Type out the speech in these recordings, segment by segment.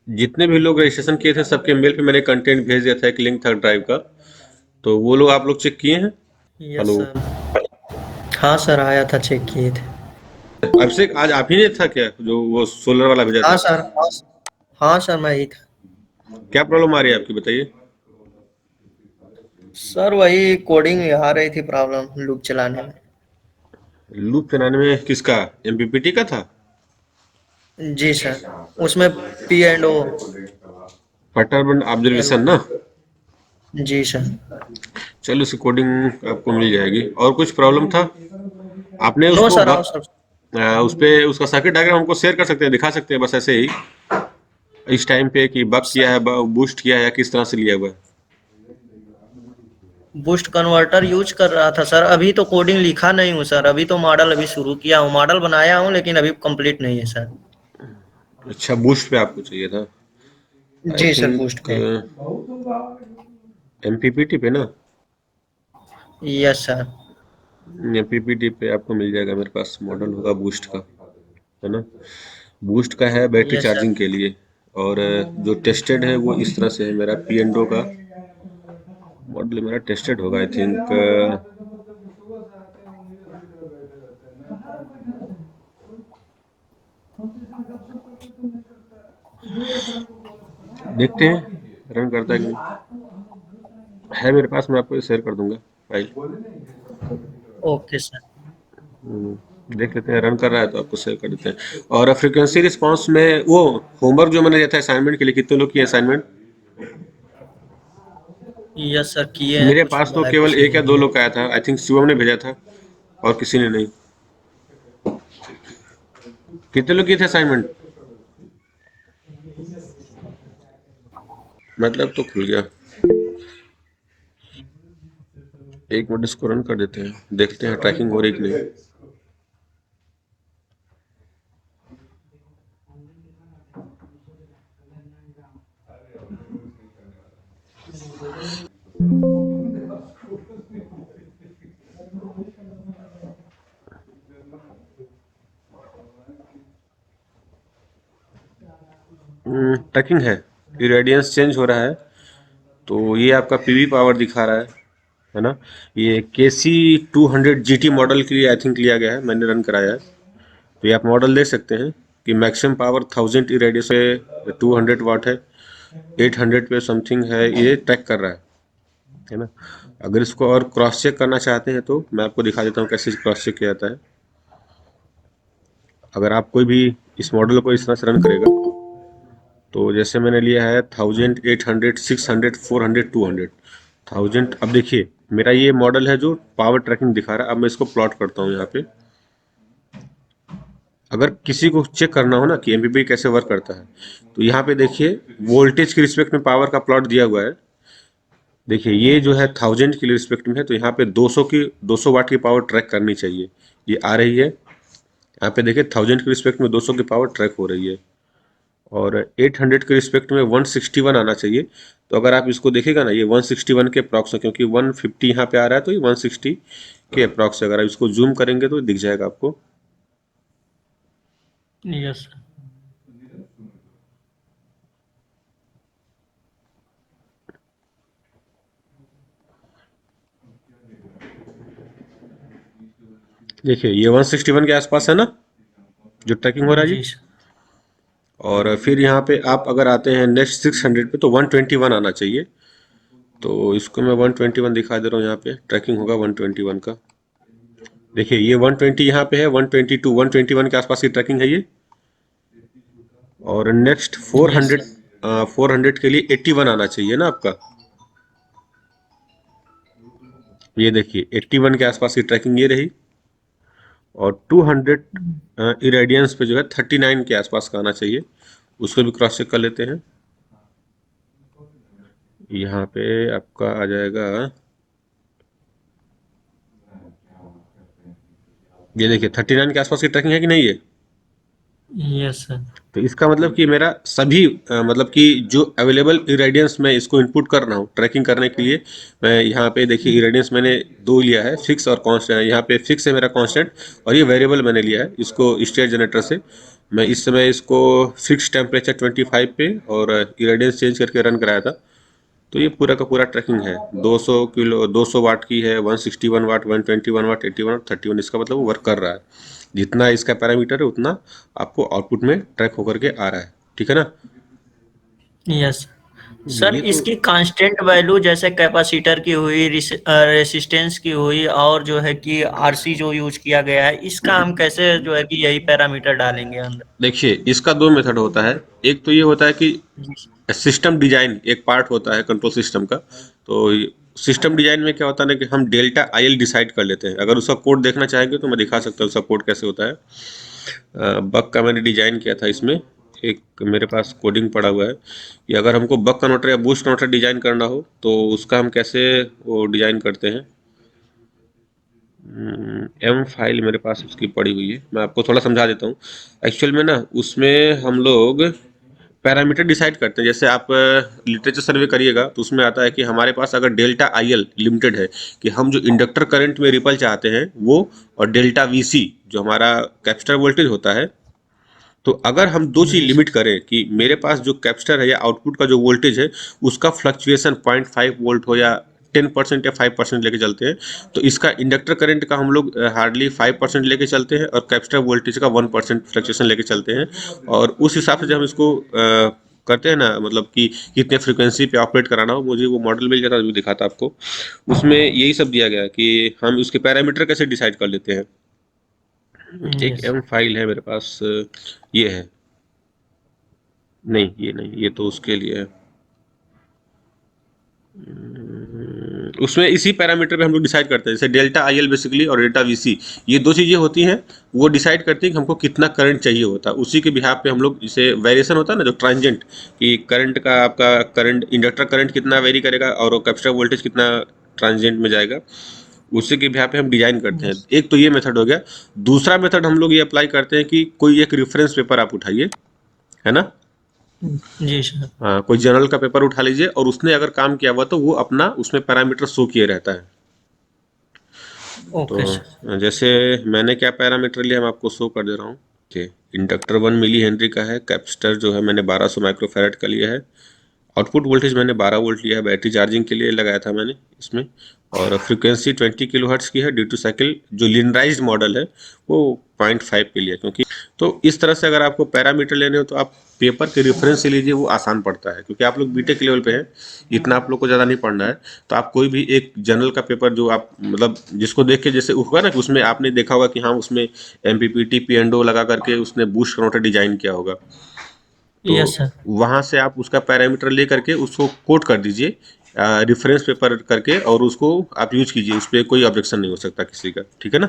जितने भी लोग रजिस्ट्रेशन किए थे सबके मेल पे मैंने कंटेंट भेज दिया था, एक लिंक था ड्राइव का। तो वो लोग आप लोग चेक किए हैं? Yes hello. सर। हाँ सर, आया था, चेक किए थे। अभिषेक आज आप ही ने था क्या जो वो सोलर वाला भेजा हाँ था? सर। हाँ सर, मैं ही था। क्या प्रॉब्लम आ रही है आपकी, बताइए। सर वही कोडिंग आ रही थी प्रॉब्लम लूप चलाने में। लूप चलाने में किसका? एमपीपीटी का था? जी सर। उसमें P and O. Pattern L. Observation ना? जी सर। चलो उसकी कोडिंग आपको मिल जाएगी। और कुछ प्रॉब्लम था? आपने नो उसको सर, और बक सब। उस पे उसका सर्किट डायग्राम हमको शेयर कर सकते हैं, दिखा सकते हैं बस ऐसे ही इस टाइम पे कि बक किया है, बूस्ट किया है, या किस तरह से लिया हुआ है? बूस्ट कन्वर्टर यूज कर रहा था सर। अभी तो कोडिंग लिखा नहीं हूँ सर, अभी तो मॉडल अभी शुरू किया हूँ, मॉडल बनाया हूँ लेकिन अभी कंप्लीट नहीं है सर। अच्छा, बूस्ट पे आपको चाहिए था? आई जी सर, बूस्ट थिंक पे। एमपीपीटी पे ना? Yes sir. एमपीपीटी पे आपको मिल जाएगा, मेरे पास मॉडल होगा बूस्ट का, है ना? बूस्ट का है बैटरी यस सर। चार्जिंग के लिए। और जो टेस्टेड है वो इस तरह से है, मेरा पी एंड ओ का मॉडल मेरा टेस्टेड होगा आई थिंक। देखते हैं रन करता है कि नहीं। है मेरे पास, मैं आपको शेयर कर दूंगा फाइल। Okay sir. देख लेते हैं, रन कर रहा है तो आपको शेयर कर देते हैं। और फ्रीक्वेंसी रिस्पांस में वो होमवर्क जो मैंने दिया था असाइनमेंट के लिए, कितने लोग किए असाइनमेंट? यस सर, किए हैं, मेरे कुछ पास तो हुआ है, केवल कुछ एक या नहीं दो हुआ। लोग का आया था, आई थिंक शिवम ने भेजा था और किसी ने नहीं। कितने लोग किए थे असाइनमेंट? मतलब तो खुल गया। एक मिनट इसको रन कर देते हैं, देखते हैं ट्रैकिंग हो रही कि नहीं। ट्रैकिंग है, इरेडियंस चेंज हो रहा है। तो ये आपका पीवी पावर दिखा रहा है ना? ये के सी 200 जी टी मॉडल के लिए आई थिंक लिया गया है, मैंने रन कराया है। तो ये आप मॉडल देख सकते हैं कि मैक्सिमम पावर 1000 इरेडियंस पे 200 वाट है, 800 पे समथिंग है, ये ट्रैक कर रहा है ना? अगर इसको और क्रॉस चेक करना चाहते हैं तो मैं आपको दिखा देता हूँ कैसे क्रॉस चेक किया जाता है। अगर आप कोई भी इस मॉडल को इस तरह से रन करेगा, तो जैसे मैंने लिया है 1800, 600, 400, 200, 1000। अब देखिए मेरा ये मॉडल है जो पावर ट्रैकिंग दिखा रहा है। अब मैं इसको प्लॉट करता हूँ यहाँ पे। अगर किसी को चेक करना हो ना कि एमपीपी कैसे वर्क करता है, तो यहाँ पे देखिए वोल्टेज के रिस्पेक्ट में पावर का प्लॉट दिया हुआ है। देखिए ये जो है 1000 के रिस्पेक्ट में है, तो यहाँ पे 200 वाट की पावर ट्रैक करनी चाहिए, ये आ रही है। यहाँ पे देखिए 1000 के रिस्पेक्ट में 200 की पावर ट्रैक हो रही है। और 800 के रिस्पेक्ट में 161 आना चाहिए। तो अगर आप इसको देखेगा ना, ये 161 के अप्रॉक्स है, क्योंकि 150 यहाँ पे आ रहा है, तो ये 160 के अप्रॉक्स है। अगर आप इसको जूम करेंगे तो दिख जाएगा आपको। Yes sir. देखिए ये 161 के आसपास है ना, जो ट्रैकिंग हो रहा है जी। जी सर। और फिर यहाँ पे आप अगर आते हैं नेक्स्ट 600 पे, तो 121 आना चाहिए। तो इसको मैं 121 दिखा दे रहा हूँ, यहाँ पे ट्रैकिंग होगा 121 का। देखिए ये 120 यहाँ पे है, 122, 121 के आसपास की ट्रैकिंग है ये। और नेक्स्ट यस 400, सर। 400 के लिए 81 आना चाहिए ना आपका। ये देखिए 81 के आसपास की ट्रैकिंग ये रही। और 200 इरेडियंस पे जो है 39 के आसपास का आना चाहिए। उसको भी क्रॉस चेक कर लेते हैं। यहाँ पे आपका आ जाएगा, ये देखिए 39 के आसपास की ट्रैकिंग है कि नहीं ये? Yes sir. तो इसका मतलब कि मेरा सभी मतलब कि जो अवेलेबल इरेडियंस मैं इसको इनपुट कर रहा हूँ ट्रैकिंग करने के लिए। मैं यहाँ पे देखिए इरेडियंस मैंने दो लिया है, फिक्स और कांस्टेंट। यहाँ पे फिक्स है मेरा कांस्टेंट, और ये वेरिएबल मैंने लिया है इसको स्टेट जनरेटर से। मैं इस समय इसको फिक्स टेम्परेचर 25 पे और इरेडियंस चेंज करके रन कराया था। तो ये पूरा का पूरा ट्रैकिंग है। 200 वाट की है, 161 वाट, 121 वाट, 81 वाट, 31। इसका मतलब वो वर्क कर रहा है। जितना इसका पैरामीटर है उतना आपको आउटपुट में ट्रैक होकर के आ रहा है। ठीक है ना। यस सर, ये तो इसकी कांस्टेंट वैल्यू जैसे कैपेसिटर की हुई, रेसिस्टेंस की हुई, और जो है कि आरसी जो यूज किया गया है, इसका हम कैसे जो है कि यही पैरामीटर डालेंगे अंदर? देखिए, इसका दो मेथड होता है। एक तो ये होता है कि जी सिस्टम डिजाइन एक पार्ट होता है कंट्रोल सिस्टम का। तो सिस्टम डिजाइन में क्या होता है ना कि हम डेल्टा आईएल डिसाइड कर लेते हैं। अगर उसका कोड देखना चाहेंगे तो मैं दिखा सकता हूँ उसका कोड कैसे होता है। बक का मैंने डिजाइन किया था इसमें। एक मेरे पास कोडिंग पड़ा हुआ है कि अगर हमको बक कन्वर्टर या बूस्ट कन्वर्टर डिजाइन करना हो तो उसका हम कैसे वो डिजाइन करते हैं। एम फाइल मेरे पास उसकी पड़ी हुई है, मैं आपको थोड़ा समझा देता हूँ। एक्चुअल में ना उसमें हम लोग पैरामीटर डिसाइड करते हैं। जैसे आप लिटरेचर सर्वे करिएगा तो उसमें आता है कि हमारे पास अगर डेल्टा आईएल लिमिटेड है कि हम जो इंडक्टर करंट में रिपल चाहते हैं वो, और डेल्टा वीसी जो हमारा कैपेसिटर वोल्टेज होता है। तो अगर हम दो चीज जी लिमिट करें कि मेरे पास जो कैपेसिटर है या आउटपुट का जो वोल्टेज है उसका फ्लक्चुएशन 0.5 वोल्ट हो या 10% या 5% लेके चलते हैं, तो इसका इंडक्टर करंट का हम लोग हार्डली 5% लेके चलते हैं और कैपेसिटर वोल्टेज का 1% फ्लक्चुएशन लेके चलते हैं। और उस हिसाब से जब हम इसको करते हैं ना, मतलब कि कितने फ्रिक्वेंसी पे ऑपरेट कराना हो, मुझे वो मॉडल मिल जाता है, वो दिखाता आपको। उसमें यही सब दिया गया है कि हम उसके पैरामीटर कैसे डिसाइड कर लेते हैं। एक यस एम फाइल है मेरे पास, ये है। नहीं ये नहीं, ये तो उसके लिए है। उसमें इसी पैरामीटर पे हम लोग डिसाइड करते हैं। जैसे डेल्टा आईएल बेसिकली और डेल्टा वीसी, ये दो चीज़ें होती हैं। वो डिसाइड करती हैं कि हमको कितना करंट चाहिए होता है। उसी के बिहाफ पे हम लोग, जैसे वेरिएशन होता है ना जो ट्रांजिएंट, कि करंट का आपका करंट इंडक्टर करंट कितना वेरी करेगा और कैपेसिटर वोल्टेज कितना ट्रांजिएंट में जाएगा, उसी के बिहाफ पे हम डिजाइन करते हैं। यस एक तो ये मेथड हो गया। दूसरा मेथड हम लोग ये अप्लाई करते हैं कि कोई एक रेफरेंस पेपर आप उठाइए, है ना। जी सर। हाँ, कोई जर्नल का पेपर उठा लीजिए और उसने अगर काम किया हुआ तो वो अपना उसमें पैरामीटर शो किए रहता है। Okay sir. तो जैसे मैंने क्या पैरामीटर लिया मैं आपको शो कर दे रहा हूँ। इंडक्टर 1 मिली हेनरी का है, कैपेसिटर जो है मैंने 1200 माइक्रोफैराड का लिया है, आउटपुट वोल्टेज मैंने 12 वोल्ट लिया है, बैटरी चार्जिंग के लिए लगाया था मैंने इसमें। और फ्रीक्वेंसी 20 किलोहर्ट्ज़ की है। ड्यूटी साइकिल जो लिनराइज्ड मॉडल है वो 0.5 के लिए, क्योंकि तो इस तरह से अगर आपको पैरामीटर लेने हो तो आप पेपर के रेफरेंस से लीजिए, वो आसान पड़ता है क्योंकि आप लोग बीटेक लेवल पे हैं, इतना आप लोग को ज़्यादा नहीं पढ़ना है। तो आप कोई भी एक जर्नल का पेपर जो आप मतलब जिसको देख के जैसे होगा ना कि उसमें आपने देखा होगा कि हाँ उसमें एमपीपीटी पी एंड ओ लगा करके उसने बूस्ट कन्वर्टर डिजाइन किया होगा। तो यस सर। वहाँ से आप उसका पैरामीटर ले करके उसको कोड कर दीजिए रेफरेंस पेपर करके, और उसको आप यूज कीजिए। उस पर कोई ऑब्जेक्शन नहीं हो सकता किसी का। ठीक है ना।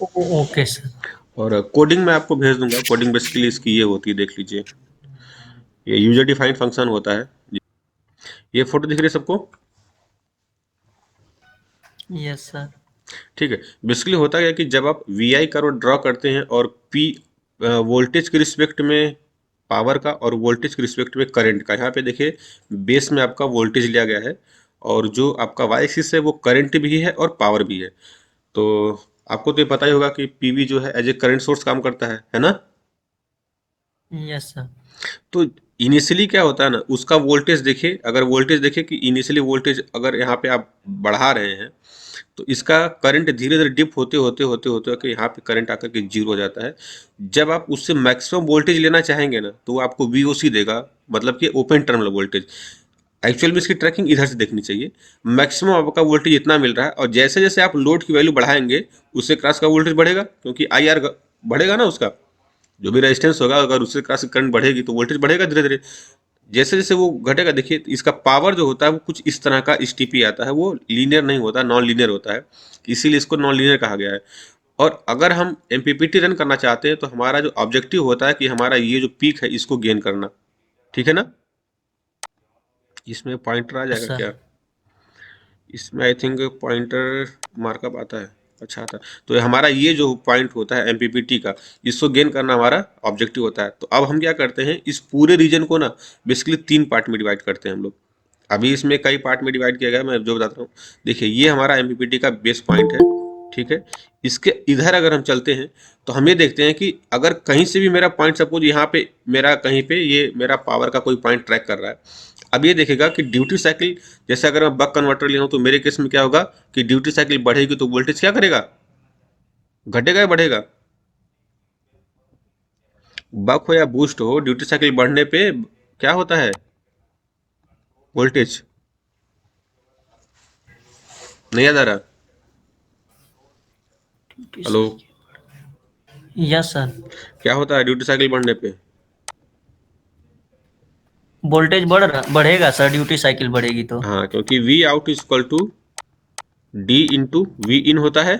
Okay sir. और कोडिंग मैं आपको भेज दूंगा। कोडिंग बेसिकली इसकी ये होती है, देख लीजिए। ये यूजर डिफाइंड फंक्शन होता है। ये फोटो दिख रही है सबको। Yes sir. ठीक है। बेसिकली होता है कि जब आप वी आई कर्व ड्रॉ करते हैं और पी वोल्टेज के रिस्पेक्ट में पावर का और वोल्टेज के रिस्पेक्ट में करंट का, यहाँ पे देखिए बेस में आपका वोल्टेज लिया गया है और जो आपका वाई एक्सिस है वो करंट भी है और पावर भी है। तो आपको तो ये पता ही होगा कि पीवी जो है एज ए करंट सोर्स काम करता है ना। Yes sir. तो इनिशियली क्या होता है ना, उसका वोल्टेज देखिए। अगर वोल्टेज देखिए कि इनिशियली वोल्टेज अगर यहाँ पे आप बढ़ा रहे हैं तो इसका करंट धीरे धीरे डिप होते होते होते होते होते यहाँ पे करंट आकर के जीरो हो जाता है। जब आप उससे मैक्सिमम वोल्टेज लेना चाहेंगे ना तो वो आपको वीओसी देगा, मतलब कि ओपन टर्मिनल वोल्टेज। एक्चुअल में इसकी ट्रैकिंग इधर से देखनी चाहिए। मैक्सिमम आपका वोल्टेज इतना मिल रहा है और जैसे जैसे आप लोड की वैल्यू बढ़ाएंगे उससे क्रॉस का वोल्टेज बढ़ेगा, क्योंकि आई आर बढ़ेगा ना उसका, जो भी रेजिस्टेंस होगा अगर उससे क्रॉस करंट बढ़ेगी तो वोल्टेज बढ़ेगा धीरे धीरे। जैसे जैसे वो घटेगा, देखिए इसका पावर जो होता है वो कुछ इस तरह का स्टीपी आता है, वो लीनियर नहीं होता, नॉन लीनियर होता है, इसीलिए इसको नॉन लीनियर कहा गया है। और अगर हम एमपीपीटी रन करना चाहते हैं तो हमारा जो ऑब्जेक्टिव होता है कि हमारा ये जो पीक है इसको गेन करना। ठीक है ना। इसमें पॉइंटर आ यस जाएगा सर। क्या। इसमें आई थिंक पॉइंटर मार्कअप आता है। अच्छा आता है। तो हमारा ये जो पॉइंट होता है एमपीपीटी का, इसको गेन करना हमारा ऑब्जेक्टिव होता है। तो अब हम क्या करते हैं, इस पूरे रीजन को ना बेसिकली 3 पार्ट में डिवाइड करते हैं हम लोग। अभी इसमें कई पार्ट में डिवाइड किया गया है, मैं जो बताता हूँ। देखिए ये हमारा एमपीपीटी का बेस पॉइंट है। ठीक है। इसके इधर अगर हम चलते हैं तो हम ये देखते हैं कि अगर कहीं से भी मेरा पॉइंट, सपोज यहाँ पे मेरा कहीं पे ये मेरा पावर का कोई पॉइंट ट्रैक कर रहा है, अब ये देखेगा कि ड्यूटी साइकिल, जैसे अगर मैं बक कन्वर्टर लिया हूँ तो मेरे केस में क्या होगा कि ड्यूटी साइकिल बढ़ेगी तो वोल्टेज क्या करेगा, घटेगा या बढ़ेगा। बक हो या बूस्ट हो, ड्यूटी साइकिल बढ़ने पे क्या होता है, वोल्टेज, नहीं याद आ रहा। हेलो, यस सर, क्या होता है ड्यूटी साइकिल बढ़ने पे, वोल्टेज बढ़ेगा सर, ड्यूटी साइकिल बढ़ेगी तो। हाँ, क्योंकि V out is equal to D into V in होता है।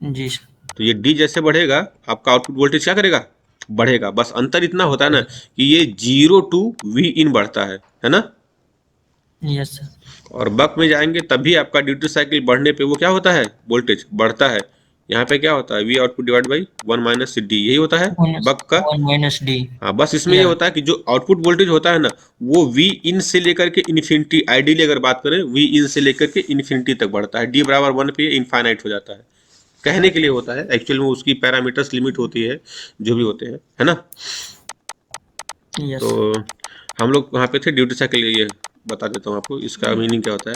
जी सर। तो ये डी जैसे बढ़ेगा आपका आउटपुट वोल्टेज क्या करेगा, बढ़ेगा। बस अंतर इतना होता है ना कि ये 0 टू वी इन बढ़ता है ना। Yes sir. और बक में जाएंगे तभी आपका ड्यूटी साइकिल बढ़ने पे वो क्या होता है, वोल्टेज बढ़ता है। यहाँ पे क्या होता है, we output divide by 1 minus D, यही होता है बक का। 1 - D। हाँ, बस इसमें ये या होता है कि जो आउटपुट वोल्टेज होता है ना, वो वी इन से लेकर के इन्फिनिटी, आइडियली अगर बात करें वी इन से लेकर के इन्फिनिटी तक बढ़ता है, डी बराबर 1 पे इनफाइनाइट हो जाता है। कहने के लिए होता है, एक्चुअल में उसकी पैरामीटर्स लिमिट होती है, जो भी होते हैं, है ना। यस तो हम लोग वहाँ पे थे ड्यूटी साइकिल, ये बता देता हूँ आपको इसका मीनिंग क्या होता है।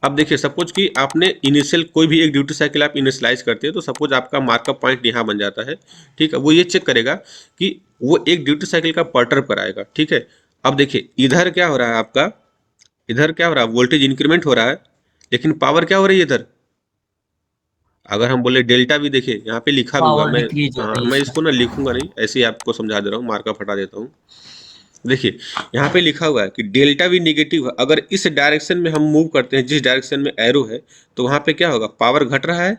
अब देखिए, सपोज कि आपने इनिशियल कोई भी एक ड्यूटी साइकिल आप इनिशियलाइज करते हैं, तो सपोज आपका मार्कअप पॉइंट यहाँ बन जाता है, ठीक है। वो ये चेक करेगा कि वो एक ड्यूटी साइकिल का पर्टर पर आएगा, ठीक है। अब देखिए इधर क्या हो रहा है आपका, इधर क्या हो रहा है, वोल्टेज इंक्रीमेंट हो रहा है, लेकिन पावर क्या हो रही है इधर। अगर हम बोले डेल्टा भी, देखिए यहाँ पे लिखा भी हुआ है, पावर मैं, डिक्रीज हो हाँ, रही है मैं सर। इसको ना लिखूंगा नहीं, ऐसे ही आपको समझा दे रहा हूँ, मार्कअप हटा देता हूँ। देखिए यहाँ पे लिखा हुआ है कि डेल्टा वी निगेटिव है, अगर इस डायरेक्शन में हम मूव करते हैं, जिस डायरेक्शन में एरो है, तो वहाँ पे क्या होगा, पावर घट रहा है।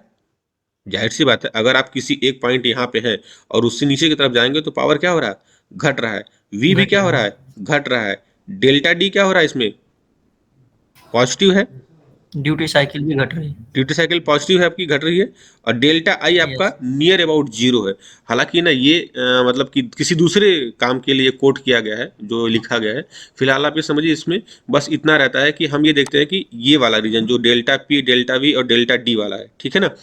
जाहिर सी बात है, अगर आप किसी एक पॉइंट यहाँ पे है और उससे नीचे की तरफ जाएंगे तो पावर क्या हो रहा है, घट रहा है। वी भी घट क्या हो रहा रहा है। है, घट रहा है। डेल्टा डी क्या हो रहा है इसमें, पॉजिटिव है। ड्यूटी साइकिल भी घट रही है। ड्यूटी साइकिल पॉजिटिव है आपकी, घट रही है। और डेल्टा आई आपका यस। नियर अबाउट जीरो है। हालांकि ना ये मतलब कि किसी दूसरे काम के लिए कोट किया गया है, जो लिखा गया है। फिलहाल आप ये समझिए, इसमें बस इतना रहता है कि हम ये देखते हैं कि ये वाला रीजन जो डेल्टा पी, डेल्टा वी और डेल्टा डी वाला है, ठीक है ना।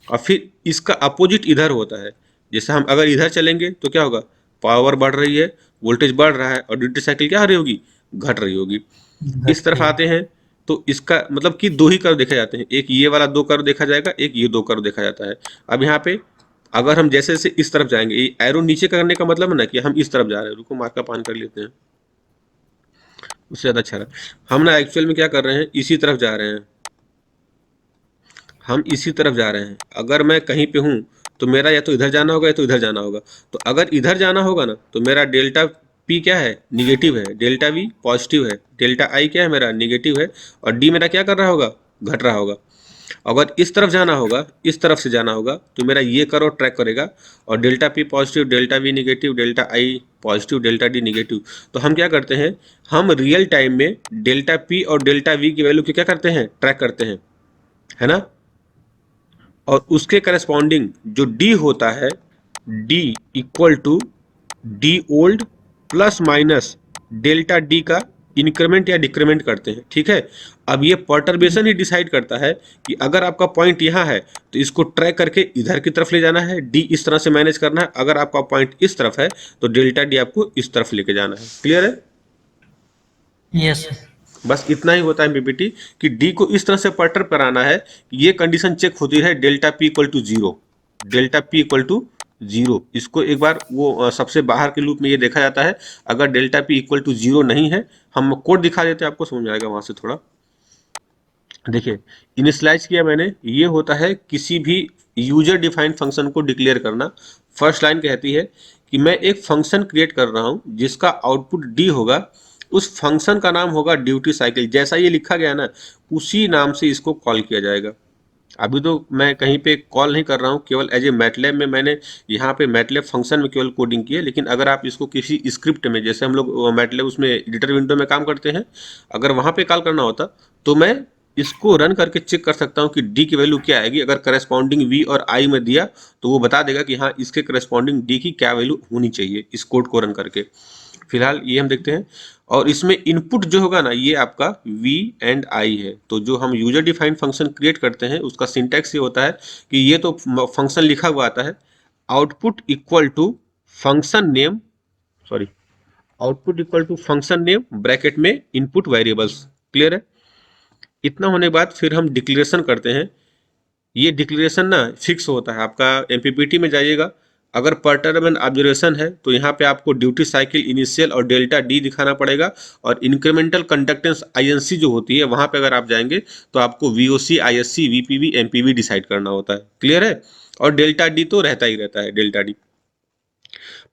और फिर इसका अपोजिट इधर होता है। जैसे हम अगर इधर चलेंगे तो क्या होगा, पावर बढ़ रही है, वोल्टेज बढ़ रहा है, और ड्यूटी साइकिल क्या हो रही होगी, घट रही होगी। इस घट तरफ रही है। आते हैं तो इसका मतलब कि दो ही कर्व देखे जाते हैं, एक ये वाला दो कर्व देखा जाएगा, एक ये दो कर्व देखा जाता है। अब यहाँ पे अगर हम जैसे जैसे इस तरफ जाएंगे, ये एरो नीचे करने का मतलब है ना कि हम इस तरफ जा रहे हैं। रुको, मार्कअप ऑन कर लेते हैं, उससे ज़्यादा अच्छा रहा। हम ना एक्चुअल में क्या कर रहे हैं, इसी तरफ जा रहे हैं, हम इसी तरफ जा रहे हैं। अगर मैं कहीं पे हूँ तो मेरा या तो इधर जाना होगा या तो इधर जाना होगा। तो अगर इधर जाना होगा ना तो मेरा डेल्टा पी क्या है, निगेटिव है, डेल्टा वी पॉजिटिव है, डेल्टा आई क्या है मेरा, निगेटिव है, और डी मेरा क्या कर रहा होगा, घट रहा होगा। अगर इस तरफ जाना होगा, इस तरफ से जाना होगा, तो मेरा ये करो ट्रैक करेगा, और delta P positive, delta we negative, delta I positive, delta D negative. तो हम क्या करते हैं, हम रियल टाइम में डेल्टा पी और डेल्टा वी की वैल्यू क्या करते हैं, ट्रैक करते हैं, है ना। और उसके करस्पॉन्डिंग जो डी होता है, D equal to D old plus minus delta D का इंक्रीमेंट या डिक्रीमेंट करते हैं, ठीक है। अब ये पर्टर्बेशन ही डिसाइड करता है कि अगर आपका पॉइंट यहाँ है तो इसको ट्रैक करके इधर की तरफ ले जाना है, डी इस तरह से मैनेज करना है। अगर आपका पॉइंट इस तरफ है तो डेल्टा डी आपको इस तरफ लेके जाना है। क्लियर है। यस। बस इतना ही होता है पीपीटी कि डी को इस तरह से पर्टर कराना है कि ये कंडीशन चेक होती है, delta P equal to zero, delta P equal to zero. इसको एक बार वो सबसे बाहर के लूप में ये देखा जाता है। अगर delta P equal to zero नहीं है, हम कोड दिखा देते हैं, आपको समझ आएगा वहां से थोड़ा। देखिए, इनिशियलाइज किया मैंने, ये होता है किसी भी यूजर डिफाइंड फंक्शन को डिक्लेयर करना। फर्स्ट लाइन कहती है कि मैं एक फंक्शन क्रिएट कर रहा हूं जिसका आउटपुट डी होगा, उस फंक्शन का नाम होगा ड्यूटी साइकिल। जैसा ये लिखा गया ना, उसी नाम से इसको कॉल किया जाएगा। अभी तो मैं कहीं पे कॉल नहीं कर रहा हूँ, केवल एज ए मैटलैब में मैंने यहाँ पे मैटलैब फंक्शन में केवल कोडिंग की है। लेकिन अगर आप इसको किसी स्क्रिप्ट में, जैसे हम लोग मैटलैब उसमें एडिटर विंडो में काम करते हैं, अगर वहाँ पे कॉल करना होता तो मैं इसको रन करके चेक कर सकता हूँ कि डी की वैल्यू क्या आएगी। अगर करस्पॉन्डिंग वी और आई में दिया तो वो बता देगा कि हाँ इसके करस्पॉन्डिंग डी की क्या वैल्यू होनी चाहिए इस कोड को रन करके। फिलहाल ये हम देखते हैं। और इसमें इनपुट जो होगा ना ये आपका v एंड i है। तो जो हम यूजर डिफाइंड फंक्शन क्रिएट करते हैं उसका सिंटैक्स ये होता है कि ये तो फंक्शन लिखा हुआ आता है, output equal to function name, sorry, output equal to function name bracket में इनपुट वेरिएबल्स। क्लियर है? इतना होने के बाद फिर हम डिक्लेरेशन करते हैं। ये डिक्लेरेशन ना फिक्स होता है आपका। एमपीपीटी में जाइएगा, अगर पर टर्म एंड ऑब्जर्वेशन है तो यहाँ पे आपको ड्यूटी साइकिल इनिशियल और डेल्टा डी दिखाना पड़ेगा। और इंक्रीमेंटल कंडक्टेंस आईएनसी जो होती है वहाँ पे अगर आप जाएंगे तो आपको VOC, ISC, VPV, MPV decide करना होता है। क्लियर है? और डेल्टा डी तो रहता ही रहता है, delta D.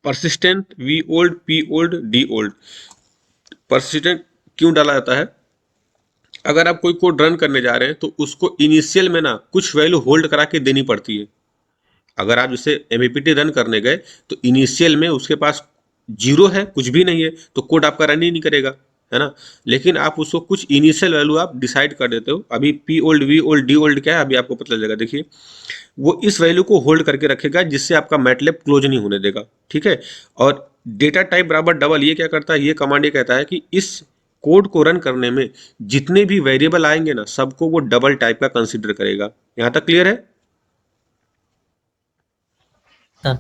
Persistent V old, P old, D old. Persistent क्यों डाला जाता है? अगर आप कोई कोड रन करने जा रहे हैं तो उसको इनिशियल में ना कुछ वैल्यू होल्ड करा के देनी पड़ती है। अगर आप जैसे एमपीटी रन करने गए तो इनिशियल में उसके पास जीरो है, कुछ भी नहीं है, तो कोड आपका रन ही नहीं करेगा, है ना। लेकिन आप उसको कुछ इनिशियल वैल्यू आप डिसाइड कर देते हो। अभी P old, V old, D old क्या है अभी आपको पता चलेगा। देखिए वो इस वैल्यू को होल्ड करके रखेगा जिससे आपका मैटलैब क्लोज नहीं होने देगा। ठीक है? और डेटा टाइप बराबर डबल, ये क्या करता है, ये कमांड ये कहता है कि इस कोड को रन करने में जितने भी वेरिएबल आएंगे ना सबको वो डबल टाइप का कंसीडर करेगा। यहां तक क्लियर है? सर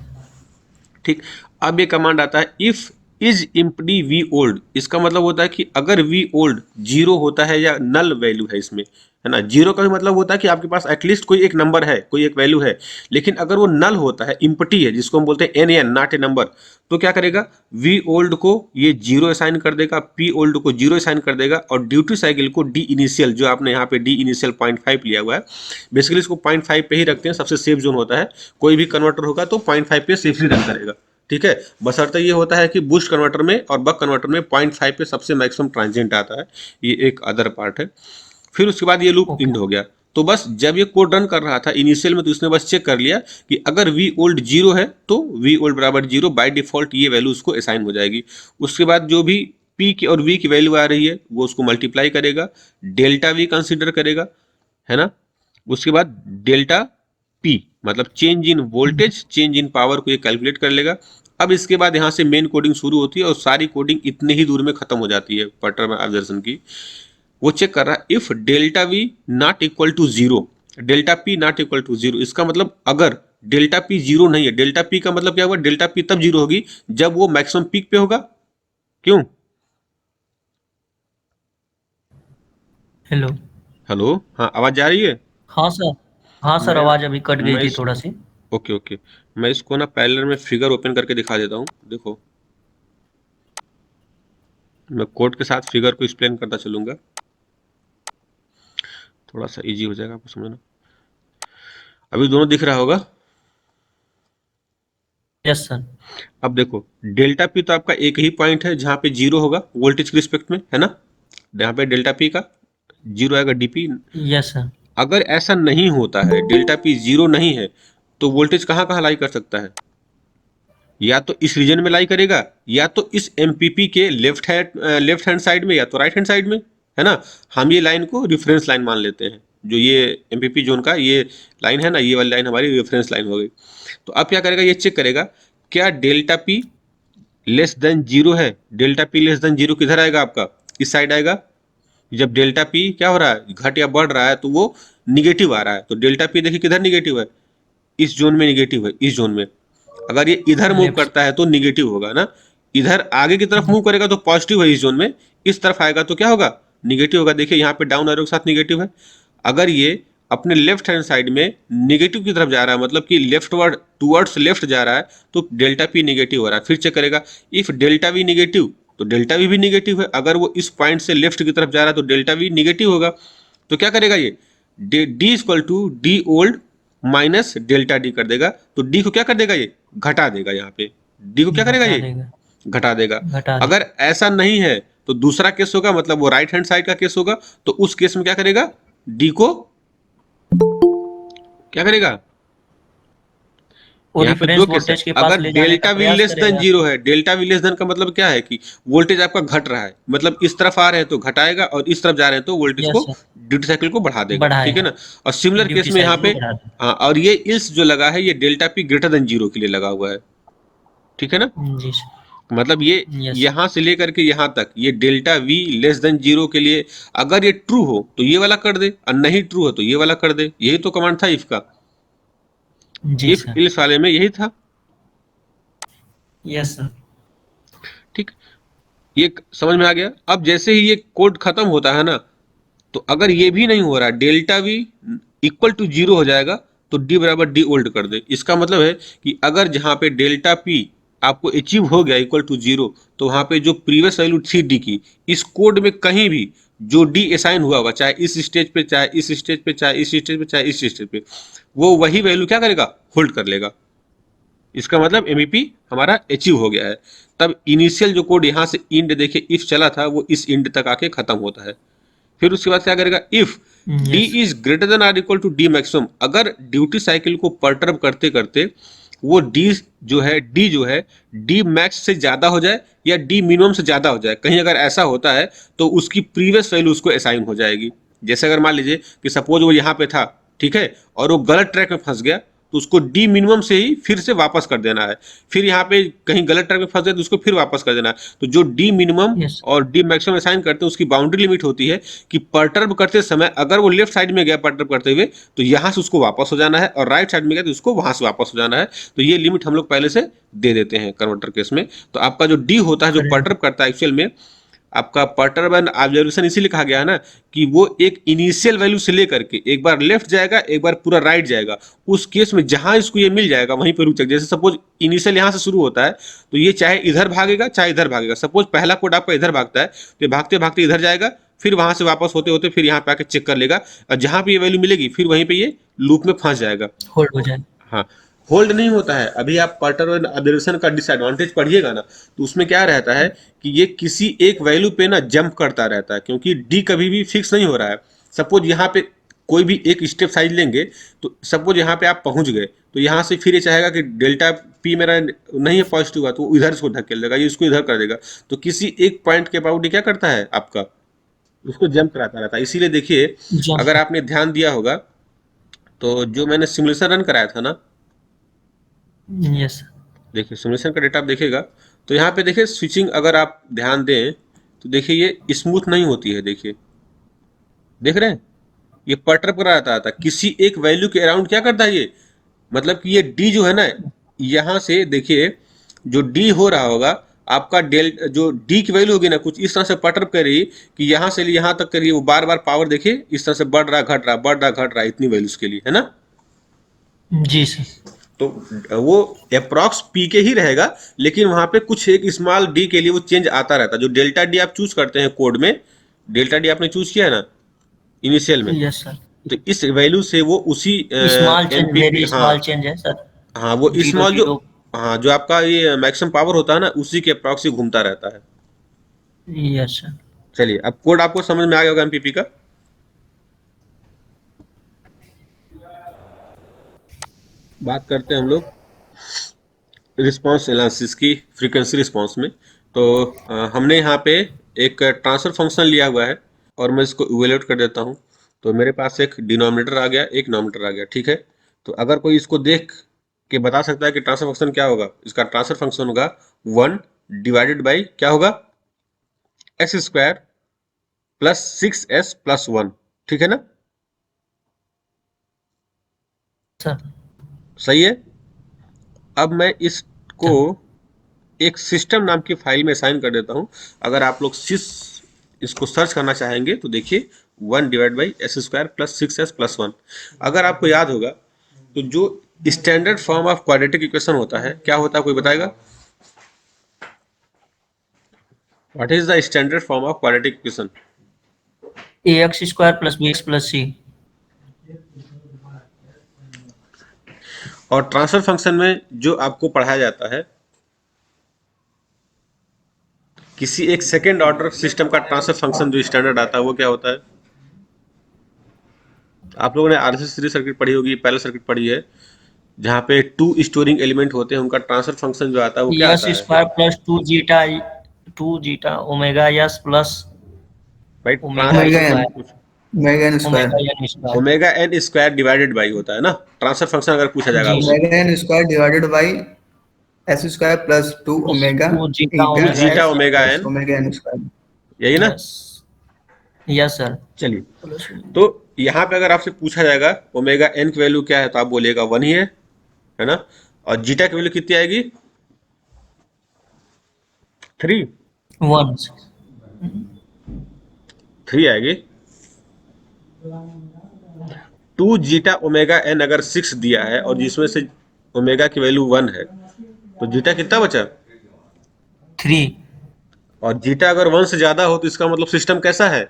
ठीक। अब ये कमांड आता है इफ इज इम्पडी वी ओल्ड। इसका मतलब होता है कि अगर वी ओल्ड जीरो होता है या नल वैल्यू है इसमें, है ना। जीरो का भी मतलब होता है कि आपके पास एटलीस्ट कोई एक नंबर है, कोई एक वैल्यू है। लेकिन अगर वो नल होता है, इम्पटी है, जिसको हम बोलते हैं N N, not a number, तो क्या करेगा, वी ओल्ड को ये जीरो असाइन कर देगा, पी ओल्ड को जीरो असाइन कर देगा, और ड्यूटी साइकिल को डी इनिशियल, जो आपने यहाँ पे डी इनिशियल 0.5 लिया हुआ है, बेसिकली इसको 0.5 पे ही रखते हैं, सबसे सेफ जोन होता है। कोई भी कन्वर्टर होगा तो 0.5 पे सेफली रन करेगा। ठीक है? बशर्ते ये होता है कि बूस्ट कन्वर्टर में और बक कन्वर्टर में 0.5 पे सबसे मैक्सिमम ट्रांजिएंट आता है। ये एक अदर पार्ट है। फिर उसके बाद ये लूप इंड हो गया। तो बस जब ये कोड रन कर रहा था इनिशियल में तो इसने बस चेक कर लिया कि अगर वी ओल्ड जीरो है तो वी ओल्ड बराबर जीरो, बाय डिफॉल्ट ये वैल्यू उसको असाइन हो जाएगी। उसके बाद जो भी पी की और वी की वैल्यू आ रही है वो उसको मल्टीप्लाई करेगा, डेल्टा वी कंसिडर करेगा, है ना। उसके बाद डेल्टा पी मतलब change in voltage, change in power को ये कैलकुलेट कर लेगा। अब इसके बाद यहाँ से मेन कोडिंग शुरू होती है और सारी कोडिंग इतने ही दूर में खत्म हो जाती है पटर में ऑब्जर्वेशन की। वो चेक कर रहा है if delta V not equal to zero, delta P not equal to zero. इसका मतलब अगर डेल्टा पी जीरो नहीं है, डेल्टा पी का मतलब क्या हुआ, डेल्टा पी तब जीरो होगी जब वो मैक्सिमम पीक पे होगा। क्यों? हेलो। हेलो, हाँ आवाज जा रही है? हाँ सर। हाँ सर, मैं आवाज अभी कट गई मैं थी इस थोड़ा सी। ओके ओके, मैं इसको ना पैरेलल में फिगर ओपन करके दिखा देता हूँ। देखो मैं कोड के साथ फिगर को एक्सप्लेन करता चलूंगा, थोड़ा सा इजी हो जाएगा आपको समझना। अभी दोनों दिख रहा होगा। Yes sir. अब देखो डेल्टा पी तो आपका एक ही पॉइंट है जहां पे जीरो होगा वोल्टेज के रिस्पेक्ट में, है ना। यहाँ पे डेल्टा पी का जीरो आएगा डीपी। Yes sir. अगर ऐसा नहीं होता है, डेल्टा पी जीरो नहीं है, तो वोल्टेज कहाँ कहाँ लाई कर सकता है, या तो इस रीजन में लाई करेगा या तो इस एमपीपी के लेफ्ट हैंड साइड में या तो राइट हैंड साइड में, है ना। हम ये लाइन को रेफरेंस लाइन मान लेते हैं, जो ये एमपीपी जोन का ये लाइन है ना, ये वाली लाइन हमारी रेफरेंस लाइन हो गई। तो अब क्या करेगा, ये चेक करेगा क्या delta P less than zero है। Delta P less than zero किधर आएगा आपका, इस साइड आएगा। जब डेल्टा पी क्या हो रहा है, घट या बढ़ रहा है, तो वो निगेटिव आ रहा है। तो डेल्टा पी देखिए किधर निगेटिव है, इस जोन में निगेटिव है, इस जोन में। अगर ये इधर मूव लेफ्ट। करता है तो निगेटिव होगा ना, इधर आगे की तरफ मूव करेगा तो पॉजिटिव है इस जोन में, इस तरफ आएगा तो क्या होगा, निगेटिव होगा। देखिए यहाँ पे डाउन एरो के साथ निगेटिव है। अगर ये अपने लेफ्ट हैंड साइड में निगेटिव की तरफ जा रहा है, मतलब कि लेफ्टवर्ड टूवर्ड्स लेफ्ट जा रहा है, तो डेल्टा पी निगेटिव हो रहा है। फिर चेक करेगा इफ डेल्टा वी निगेटिव, तो डेल्टा वी भी निगेटिव है। अगर वो इस पॉइंट से लेफ्ट की तरफ जा रहा है तो डेल्टा वी निगेटिव होगा। तो क्या करेगा ये, D equal to D old minus delta D कर देगा। तो डी को क्या कर देगा, ये घटा देगा। यहाँ पे डी को क्या करेगा, घटा ये देगा। घटा देगा। घटा दे। अगर ऐसा नहीं है तो दूसरा केस होगा, मतलब वो राइट हैंड साइड का केस होगा। तो उस केस में क्या करेगा, डी को क्या करेगा, वो यहाँ पे रिफरेंस दो केस है। वोल्टेज के पास अगर ले जाने का डेल्टा वी प्रयास लेस देन करेगा। जीरो है, डेल्टा वी लेस देन का मतलब क्या है कि वोल्टेज आपका घट रहा है, मतलब इस तरफ आ रहे हैं तो घटाएगा और इस तरफ जा रहे हैं तो वोल्टेज यस को, सर, ड्यूटी साइकिल को बढ़ा देगा, ठीक है बढ़ाएगा, ना। और सिमिलर केस ड्यूटी में यहाँ साइकिल पे, को बढ़ा देगा। हाँ, और ये इल्स जो लगा है ये delta P greater than zero के लिए लगा हुआ है, ठीक है ना। जी सर, मतलब ये यस सर, यहाँ से लेकर के यहाँ तक ये delta we less than zero के लिए अगर ये ट्रू हो तो ये वाला कर दे, और नहीं ट्रू हो तो ये वाला कर दे। यही तो कमांड था इफ का, जी इफ सर, इल्स वाले में यही था, यस सर, ठीक। ये समझ में आ गया। अब जैसे ही ये कोड खत्म होता है ना, तो अगर ये भी नहीं हो रहा, delta V equal to zero हो जाएगा, तो डी बराबर डी ओल्ड कर दे। इसका मतलब है कि अगर जहां पे डेल्टा पी आपको अचीव हो गया इक्वल टू जीरो, तो वहां पे जो प्रीवियस वैल्यू थी डी की, इस कोड में कहीं भी जो डी असाइन हुआ हुआ, चाहे इस स्टेज पे, चाहे इस स्टेज पे, चाहे इस स्टेज पे, चाहे इस स्टेज पे, वो वही वैल्यू क्या करेगा, होल्ड कर लेगा। इसका मतलब एमईपी हमारा अचीव हो गया है। तब इनिशियल जो कोड यहाँ से इंड देखे इफ चला था, वो इस इंड तक आके खत्म होता है। फिर उसके बाद क्या करेगा, if D yes, is greater than or equal to D maximum, अगर ड्यूटी साइकिल को परटर्ब करते करते वो डी जो है डी मैक्स से ज्यादा हो जाए या डी मिनिमम से ज्यादा हो जाए, कहीं अगर ऐसा होता है तो उसकी प्रीवियस वैल्यू उसको असाइन हो जाएगी। जैसे अगर मान लीजिए कि सपोज वो यहाँ पे था, ठीक है, और वो गलत ट्रैक में फंस गया, तो उसको डी मिनिमम से ही फिर से वापस कर देना है। फिर यहाँ पे कहीं गलत ट्रैक में फंस गया तो उसको फिर वापस कर देना है। तो जो डी मिनिमम यस, और डी मैक्सिमम असाइन करते हैं उसकी बाउंड्री लिमिट होती है कि परटर्ब करते समय अगर वो लेफ्ट साइड में गया परटर्ब करते हुए, तो यहाँ से उसको वापस हो जाना है, और राइट साइड में गया तो उसको वहां से वापस हो जाना है। तो ये लिमिट हम लोग पहले से दे देते हैं कन्वर्टर केस में। तो आपका जो डी होता है जो करेक्ट, परटर्ब करता है एक्चुअल में, आपका परटर्ब एंड ऑब्जर्वेशन इसीलिए कहा गया है ना कि वो एक इनिशियल वैल्यू से लेकर के एक बार लेफ्ट जाएगा, एक बार पूरा राइट जाएगा। उस केस में जहां इसको ये मिल जाएगा वहीं पर रुक जाएगा। जैसे सपोज इनिशियल यहां से शुरू होता है, तो ये चाहे इधर भागेगा चाहे इधर भागेगा। सपोज पहला कोड आपका इधर भागता है, तो ये भागते भागते इधर जाएगा, फिर वहां से वापस होते होते फिर यहाँ पे आके चेक कर लेगा, और जहां पे ये वैल्यू मिलेगी फिर वहीं पे ये लूप में फंस जाएगा। होल्ड हो जाए, हाँ, होल्ड नहीं होता है। अभी आप पैटर्न ऑब्जर्वेशन का डिसएडवांटेज पढ़िएगा ना, तो उसमें क्या रहता है कि ये किसी एक वैल्यू पे ना जंप करता रहता है, क्योंकि डी कभी भी फिक्स नहीं हो रहा है। सपोज यहाँ पे कोई भी एक स्टेप साइज लेंगे, तो सपोज यहाँ पे आप पहुंच गए, तो यहाँ से फिर ये चाहेगा कि डेल्टा पी मेरा नहीं है पॉजिटिव हुआ, तो इधर इसको धकेल देगा, ये इसको इधर कर देगा। तो किसी एक पॉइंट के अबाउट क्या करता है आपका, उसको जंप कराता रहता है। इसीलिए देखिए, अगर जंप, आपने ध्यान दिया होगा, तो जो मैंने सिमुलेशन रन कराया था ना, यस, देखिए सिमुलेशन का डेटा आप देखिएगा, तो यहाँ पे देखिए स्विचिंग अगर आप ध्यान दें तो देखिए ये स्मूथ नहीं होती है। देखिए, देख रहे हैं, ये पटर पर आता था किसी एक वैल्यू के अराउंड क्या करता है ये, मतलब कि ये डी जो है ना, यहाँ से देखिए जो डी हो रहा होगा आपका डेल, जो डी की वैल्यू होगी ना कुछ इस तरह से पटर कर रही कि यहाँ से यहाँ तक करिए, वो बार बार पावर देखिए इस तरह से बढ़ रहा घट रहा बढ़ रहा घट रहा इतनी वैल्यूज के लिए, है ना। जी सर, तो वो अप्रॉक्स पी के ही रहेगा, लेकिन वहां पे कुछ एक स्मॉल डी के लिए वो चेंज आता रहता है। जो डेल्टा डी आप चूज करते हैं कोड में, डेल्टा डी आपने चूज किया है ना इनिशियल में, यस सर, तो इस वैल्यू से वो उसी स्मॉल चेंज, एमपीपी, वेरी हाँ स्मॉल चेंज है सर, हाँ, वो जीरो स्मॉल जो, जीरो, हाँ, जो आपका ये मैक्सिमम पावर होता है ना उसी के अप्रॉक्स ही घूमता रहता है। यस सर, चलिए, अब कोड आपको समझ में आ गया होगा एमपीपी का। बात करते हैं हम लोग रिस्पांस एनालिसिस की, फ्रीक्वेंसी रिस्पांस में। तो हमने यहाँ पे एक ट्रांसफर फंक्शन लिया हुआ है, और मैं इसको इवेल्युएट कर देता हूँ। तो मेरे पास एक डिनोमिनेटर आ गया, एक नोमिनेटर आ गया, ठीक है। तो अगर कोई इसको देख के बता सकता है कि ट्रांसफर फंक्शन क्या होगा, इसका ट्रांसफर फंक्शन होगा 1 डिवाइडेड बाई क्या होगा, S square plus 6s plus 1, ठीक है ना, सर, सही है। अब मैं इसको एक सिस्टम नाम की फाइल में असाइन कर देता हूं। अगर आप लोग सिस इसको सर्च करना चाहेंगे तो देखिए 1 divide by S square plus 6s plus 1। अगर आपको याद होगा तो जो standard form of quadratic equation होता है क्या होता है, कोई बताएगा, what is the standard form of quadratic equation. A X square plus B X plus C, और ट्रांसफर फंक्शन में जो आपको पढ़ाया जाता है, किसी एक सेकेंड ऑर्डर सिस्टम का ट्रांसफर फंक्शन जो स्टैंडर्ड आता है वो क्या होता है। आप लोगों ने आरसी सीरीज सर्किट पढ़ी होगी, पैरेलल सर्किट पढ़ी है, जहाँ पे 2 स्टोरिंग एलिमेंट होते हैं, उनका ट्रांसफर फंक्शन जो आता है वो क्या यस आता है square plus 2 zeta omega S plus भाई? Omega omega N, square omega N square, omega N square. Omega N square divided by होता है ना ट्रांसफर फंक्शन, अगर पूछा जाएगा जी आपसे। Omega N square divided by S square plus 2 omega 2 zeta eta 2 omega zeta S omega plus N, omega N square. यही ना? Yes yes sir. चलिए, प्लस तो यहाँ पे अगर आपसे पूछा जाएगा ओमेगा एन की वैल्यू क्या है, तो आप बोलिएगा 1 ही है ना? और जीटा की वैल्यू कितनी आएगी? 3 वन 3 आएगी। 2 जीटा ओमेगा एन अगर 6 दिया है और जिसमें से ओमेगा की वैल्यू 1 है, तो जीटा कितना बचा? 3 और जीटा अगर 1 से ज्यादा हो तो इसका मतलब सिस्टम कैसा है?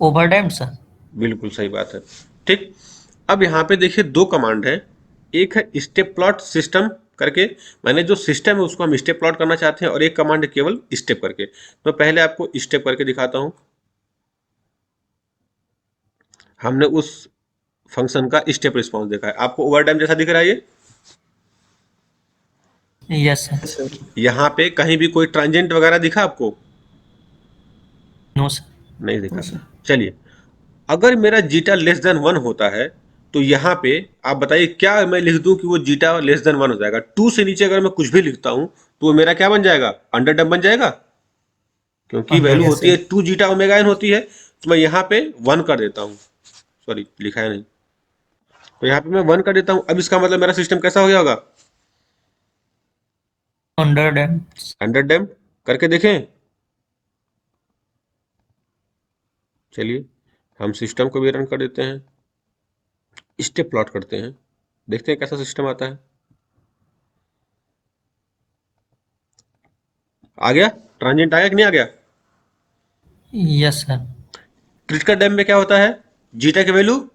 Over damped sir. बिल्कुल सही बात है। ठीक, अब यहाँ पे देखिए 2 कमांड है। एक है स्टेप प्लॉट सिस्टम करके, मैंने जो सिस्टम है उसको हम स्टेप प्लॉट करना चाहते हैं, और एक कमांड है केवल स्टेप करके। तो पहले आपको स्टेप करके दिखाता हूं। हमने उस फंक्शन का स्टेप रिस्पॉन्स देखा है, आपको ओवर टाइम जैसा दिख रहा है ये? Yes sir. सर यहाँ पे कहीं भी कोई ट्रांजेंट वगैरह दिखा आपको? No sir. नहीं दिखा। चलिए, अगर मेरा जीटा लेस देन 1 होता है तो यहाँ पे आप बताइए क्या मैं लिख दूं कि वो जीटा लेस देन 1 हो जाएगा? 2 से नीचे अगर मैं कुछ भी लिखता हूं तो वो मेरा क्या बन जाएगा? अंडर डैम्प बन जाएगा, क्योंकि वैल्यू अंडर होती है 2 जीटा ओमेगा एन होती है। तो मैं यहाँ पे 1 कर देता हूँ, सॉरी लिखा है नहीं, तो यहाँ पे मैं 1 कर देता हूँ। अब इसका मतलब मेरा सिस्टम कैसा हो गया होगा? Under damped. अंडर डैम्प करके देखें। चलिए, हम सिस्टम को भी रन कर देते हैं, स्टेप प्लॉट करते हैं, देखते हैं कैसा सिस्टम आता है। आ गया ट्रांजेंट, आया कि नहीं आ गया? Yes sir. क्रिटिकल डैम्प में क्या होता है? जीटा की वैल्यू,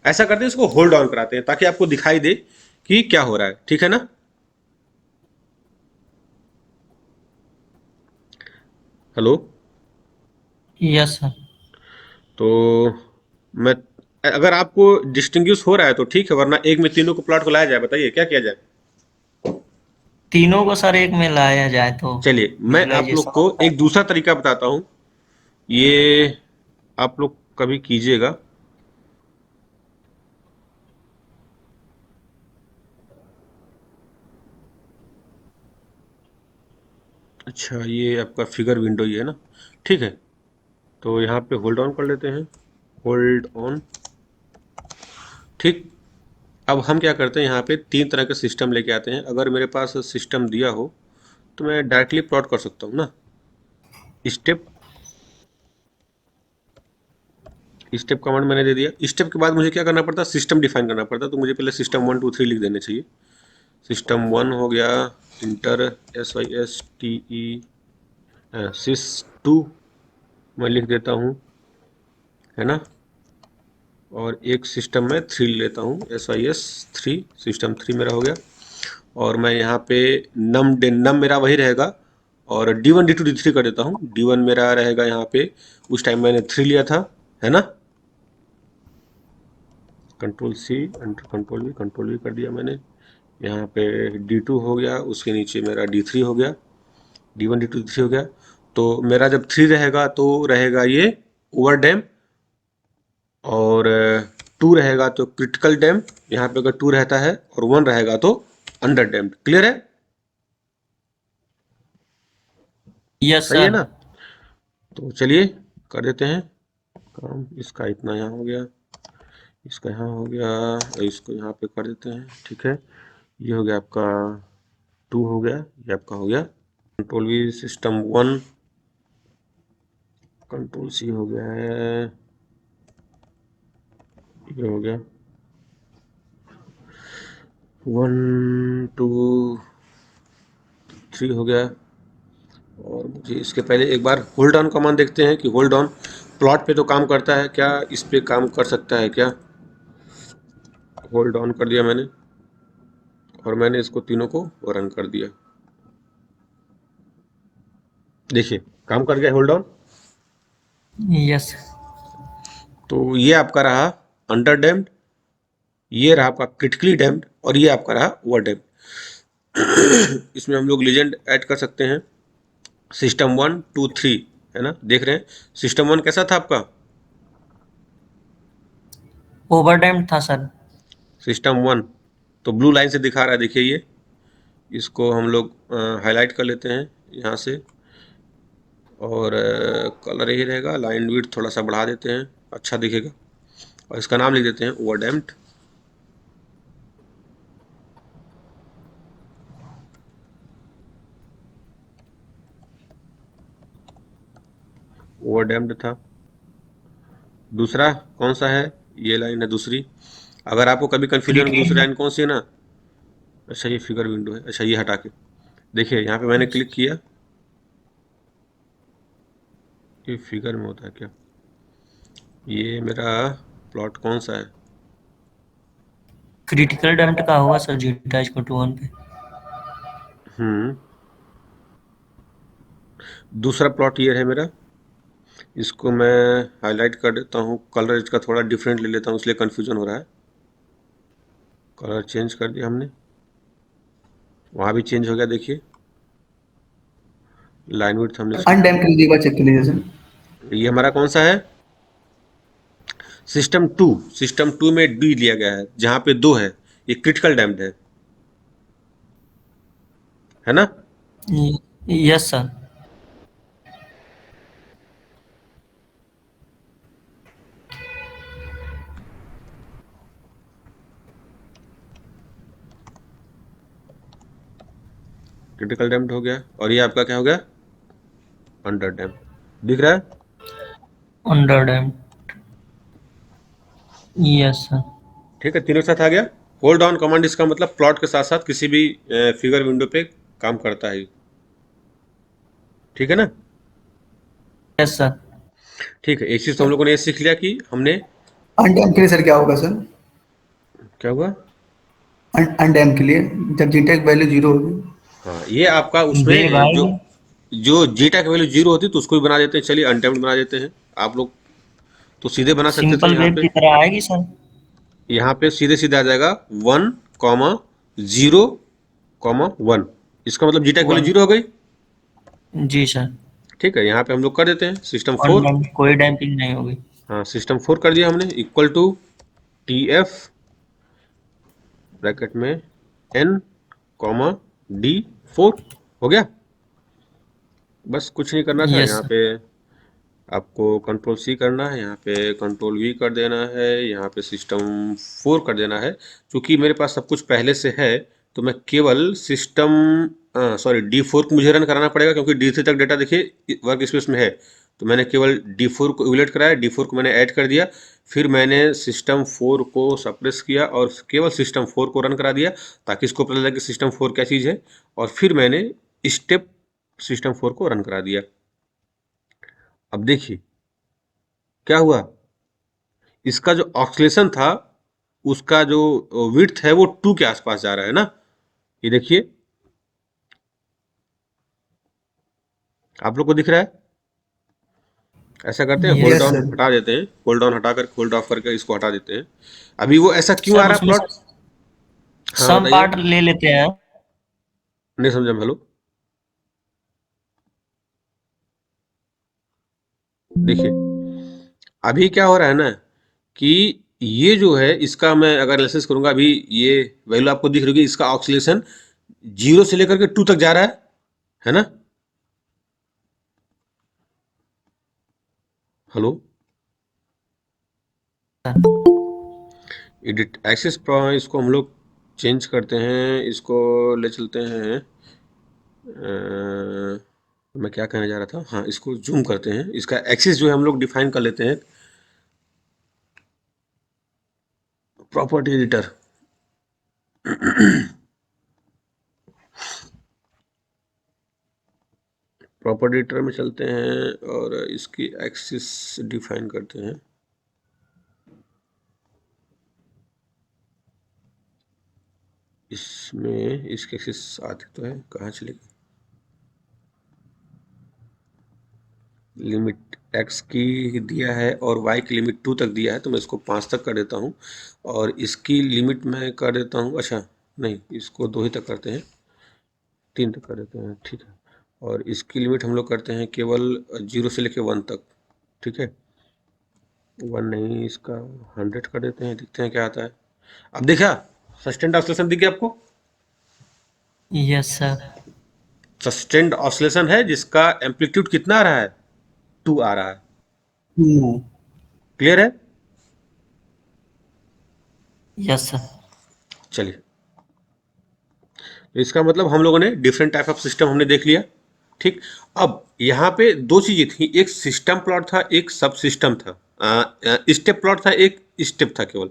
ऐसा करते हैं इसको होल्ड ऑन कराते हैं ताकि आपको दिखाई दे कि क्या हो रहा है, ठीक है ना? Hello, yes sir. तो मैं, अगर आपको डिस्टिंग्विश हो रहा है तो ठीक है, वरना एक में तीनों को प्लॉट को लाया जाए, बताइए क्या किया जाए? तीनों को सर एक में लाया जाए तो चलिए, मैं आप लोग विजुअलाइजेशन को होता है। एक दूसरा तरीका बताता हूं, ये आप लोग कभी कीजिएगा। अच्छा, ये आपका फिगर विंडो ही है ना? ठीक है, तो यहाँ पे होल्ड ऑन कर लेते हैं, होल्ड ऑन। ठीक, अब हम क्या करते हैं, यहाँ पे 3 तरह के सिस्टम लेके आते हैं। अगर मेरे पास सिस्टम दिया हो तो मैं डायरेक्टली प्लॉट कर सकता हूँ ना। स्टेप, स्टेप कमांड मैंने दे दिया। स्टेप के बाद मुझे क्या करना पड़ता है? सिस्टम डिफाइन करना पड़ता है। तो मुझे पहले सिस्टम 1 2 3 लिख देने चाहिए। सिस्टम 1 हो गया, इंटर SYSTE सिस 2 मैं लिख देता हूँ, है ना? और एक सिस्टम में 3 लेता हूँ, SYS 3, सिस्टम 3 मेरा हो गया। और मैं यहाँ पे नम मेरा वही रहेगा, और D1 D2 D3 कर देता हूँ। D1 मेरा रहेगा यहाँ पे, उस टाइम मैंने 3 लिया था, है ना? Control C, enter control V कर दिया मैंने। यहाँ पे D2 हो गया, उसके नीचे मेरा D3 हो गया, D1 D2 D3 हो गया। तो मेरा जब 3 रहेगा तो रहेगा ये ओवर डैम्प, और 2 रहेगा तो क्रिटिकल डैम्प। यहाँ पे अगर 2 रहता है और 1 रहेगा तो अंडर डैम्प। क्लियर है? यस सही है सर। ना? तो चलिए कर देते हैं काम। इसका इतना यहाँ हो गया, इसका यहाँ हो गया, और इसको यहाँ पे कर देते हैं। ठीक है, ये हो गया आपका 2 हो गया, ये आपका हो गया। Control we system 1, control C हो गया है, ये हो गया 1 2 3 हो गया। और मुझे इसके पहले एक बार होल्ड ऑन कमांड देखते हैं कि होल्ड ऑन प्लॉट पे तो काम करता है क्या, इस पे काम कर सकता है क्या? होल्ड ऑन कर दिया मैंने, और मैंने इसको तीनों को रन कर दिया। देखिए काम कर गया होल्ड ऑन। यस तो ये आपका रहा अंडर डैम्ड, ये रहा आपका क्रिटिकली डैम्ड, और ये आपका रहा ओवर डैम्ड। इसमें हम लोग लीजेंड ऐड कर सकते हैं, सिस्टम 1 2 3, है ना, देख रहे हैं। सिस्टम 1 कैसा था आपका? ओवरडैम्प्ड था सर। सिस्टम 1 तो ब्लू लाइन से दिखा रहा है, देखिए ये, इसको हम लोग हाईलाइट कर लेते हैं यहाँ से, और कलर यही रहेगा, लाइन विड्थ थोड़ा सा बढ़ा देते हैं, अच्छा दिखेगा, और इसका नाम लिख देते हैं ओवरडैम्प्ड। ओवरडैम्प्ड था। दूसरा कौन सा है? ये लाइन है दूसरी। अगर आपको कभी कंफ्यूजन हो दूसरी लाइन कौन सी है ना, अच्छा ये फिगर विंडो है, अच्छा ये हटा के देखिए, यहाँ पे मैंने क्लिक किया, ये फिगर में होता है क्या? ये मेरा प्लॉट कौन सा है? क्रिटिकल डैम्प्ड का होगा सर, जीटा इक्वल टू 1 पे। दूसरा प्लॉट ये है मेरा, इसको मैं हाईलाइट कर देता हूँ, कलर इसका थोड़ा डिफरेंट ले लेता हूँ, इसलिए कन्फ्यूजन हो रहा है। कलर चेंज कर दिया हमने, वहाँ भी चेंज हो गया, देखिए लाइन विड्थ हमने अनडैम के लिए एक बार चेक कर लीजिए सर। ये हमारा कौन सा है? सिस्टम 2। सिस्टम 2 में डी लिया गया है, जहाँ पे 2 है, ये क्रिटिकल डैम्ड है ना? Yes sir. क्रिटिकल डैम्ड हो गया, और ये आपका क्या हो गया? Under damped. दिख रहा है? Under damped. Yes sir. ठीक है, तीनों साथ आ गया। होल्ड डाउन कमांड, इसका मतलब प्लॉट के साथ साथ किसी भी फिगर विंडो पे काम करता है, ठीक है ना? Yes sir. ठीक है, एक चीज तो हम लोगों ने ये सीख लिया कि हमने, अनडैम के लिए सर क्या होगा सर? क्या हुआ? अनडैम के लिए जब जीटा की वैल्यू 0 होगी। हाँ, ये आपका बे उसमें भाई, जो जो जीटा की वैल्यू 0 होती है तो उसको भी बना देते हैं, चलिए अनटैम्ड बना देते हैं। आप लोग तो सीधे बना सकते थे सिंपल यहाँ वेब पे, की तरह आएगी सर। यहाँ पे सीधे सीधे आ जाएगा 1,0,1, इसका मतलब जीटा की वैल्यू 1। 0 हो गई। जी सर। ठीक है, यहाँ पे हम लोग कर देते हैं सिस्टम 4। अनडैम्प्ड कोई डैम्पिंग नहीं होगी। हाँ, सिस्टम 4 कर दिया हमने, equal to T F bracket में एन कॉमा डी 4, हो गया। बस कुछ नहीं करना था, यस यहाँ सर। पे आपको कंट्रोल सी करना है, यहाँ पे कंट्रोल वी कर देना है, यहाँ पे सिस्टम 4 कर देना है। क्योंकि मेरे पास सब कुछ पहले से है, तो मैं केवल सिस्टम सॉरी D4 को मुझे रन कराना पड़ेगा, क्योंकि D3 तक डेटा देखिए वर्क स्पेस में है। तो मैंने केवल D4 को इवेलुएट कराया, D4 को मैंने ऐड कर दिया, फिर मैंने सिस्टम 4 को सप्रेस किया और केवल सिस्टम 4 को रन करा दिया, ताकि इसको पता लगे कि सिस्टम 4 क्या चीज़ है, और फिर मैंने स्टेप सिस्टम 4 को रन करा दिया। अब देखिए क्या हुआ, इसका जो ऑक्सीलेशन था, उसका जो विड्थ है वो 2 के आसपास जा रहा है ना, ये देखिए, आप लोग को दिख रहा है? ऐसा करते हैं, hold yes. Yes down sir. हटा देते हैं, होल्ड डाउन हटा कर होल्ड ऑफ करके इसको हटा देते हैं। अभी वो ऐसा क्यों आ सर रहा है उसमें प्लॉट? हाँ सम बताइए, पार्ट ले लेते हैं। नहीं समझा मैं, हेलो, देखिए अभी क्या हो रहा है ना, कि ये जो है इसका मैं अगर एनालिसिस करूंगा, अभी ये वैल्यू आपको दिख रही होगी, इसका ऑक्सीलेशन 0 से लेकर के 2 तक जा रहा है ना? हेलो, एडिट एक्सिस इसको हम लोग चेंज करते हैं, इसको ले चलते हैं, मैं क्या कहने जा रहा था, हाँ, इसको जूम करते हैं, इसका एक्सिस जो है हम लोग डिफाइन कर लेते हैं, प्रॉपर्टी एडिटर। प्रॉपर्टी एडिटर में चलते हैं और इसकी एक्सिस डिफाइन करते हैं। इसमें इसके एक्सिस आते तो है, कहाँ चले गए? लिमिट एक्स की दिया है और वाई की लिमिट 2 तक दिया है, तो मैं इसको 5 तक कर देता हूँ और इसकी लिमिट मैं कर देता हूँ, अच्छा नहीं, इसको 2 ही तक करते हैं, 3 तक कर देते हैं, ठीक है। और इसकी लिमिट हम लोग करते हैं केवल 0 से लेके 1 तक, ठीक है। 1 नहीं, इसका 100 कर देते हैं, देखते हैं क्या आता है। अब देखा सस्टेन्ड ऑसिलेशन दिख गया आपको? Yes sir. सस्टेन्ड ऑसिलेशन है जिसका एम्पलीट्यूड कितना आ रहा है? 2 आ रहा है। क्लियर है? Yes sir. चलिए, तो इसका मतलब हम लोगों ने डिफरेंट टाइप ऑफ सिस्टम हमने देख लिया, ठीक। अब यहाँ पे दो चीजें थी, एक सिस्टम प्लॉट था, एक सब सिस्टम था, स्टेप प्लॉट था, एक स्टेप था केवल।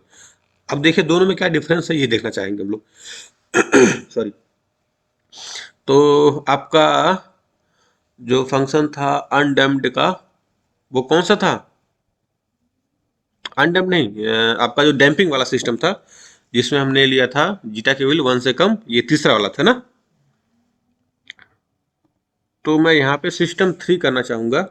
अब देखिए दोनों में क्या डिफरेंस है ये देखना चाहेंगे हम लोग। सॉरी। तो आपका जो फंक्शन था अनडैम्प्ड का, वो कौन सा था? अनडैम्प्ड नहीं, आपका जो डैम्पिंग वाला सिस्टम था जिसमें हमने लिया था जीटा की वैल्यू 1 से कम, ये तीसरा वाला था ना। तो मैं यहाँ पे सिस्टम 3 करना चाहूँगा।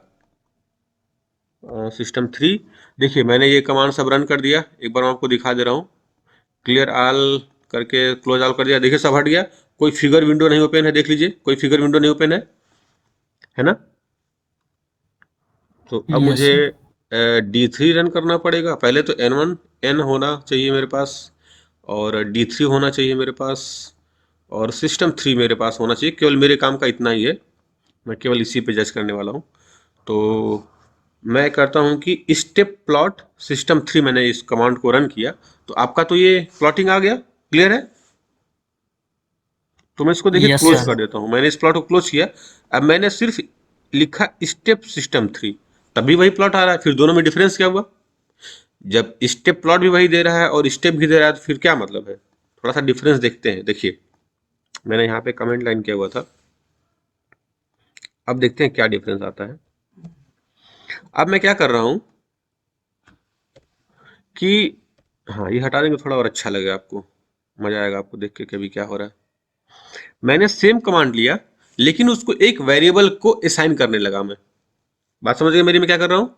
सिस्टम 3, देखिए मैंने ये कमांड सब रन कर दिया, एक बार मैं आपको दिखा दे रहा हूँ। क्लियर ऑल करके क्लोज ऑल कर दिया, देखिए सब हट गया, कोई फिगर विंडो नहीं ओपन है, देख लीजिए कोई फिगर विंडो नहीं ओपन है ना। तो अब यस मुझे सर। D3 रन करना पड़ेगा। पहले तो N1 N होना चाहिए मेरे पास, और D3 होना चाहिए मेरे पास, और सिस्टम 3 मेरे पास होना चाहिए। केवल मेरे काम का इतना ही है, मैं केवल इसी पे जज करने वाला हूँ। तो मैं करता हूँ कि स्टेप प्लॉट सिस्टम 3, मैंने इस कमांड को रन किया तो आपका तो ये प्लॉटिंग आ गया। क्लियर है? तो मैं इसको देखिए यस क्लोज सर। कर देता हूँ, मैंने इस प्लॉट को क्लोज किया। अब मैंने सिर्फ लिखा स्टेप सिस्टम 3, तभी वही प्लॉट आ रहा है। फिर दोनों में डिफरेंस क्या हुआ? जब स्टेप प्लॉट भी वही दे रहा है और स्टेप भी दे रहा है तो फिर क्या मतलब है? थोड़ा सा डिफरेंस देखते हैं। देखिए मैंने यहाँ पे कमेंट लाइन किया हुआ था, अब देखते हैं क्या डिफरेंस आता है। अब मैं क्या कर रहा हूँ कि हाँ, ये हटा देंगे, थोड़ा और अच्छा लगेगा आपको, मजा आएगा आपको देख के कभी क्या हो रहा है। मैंने सेम कमांड लिया लेकिन उसको एक वेरिएबल को असाइन करने लगा मैं। बात समझ गए मेरी? मैं क्या कर रहा हूँ,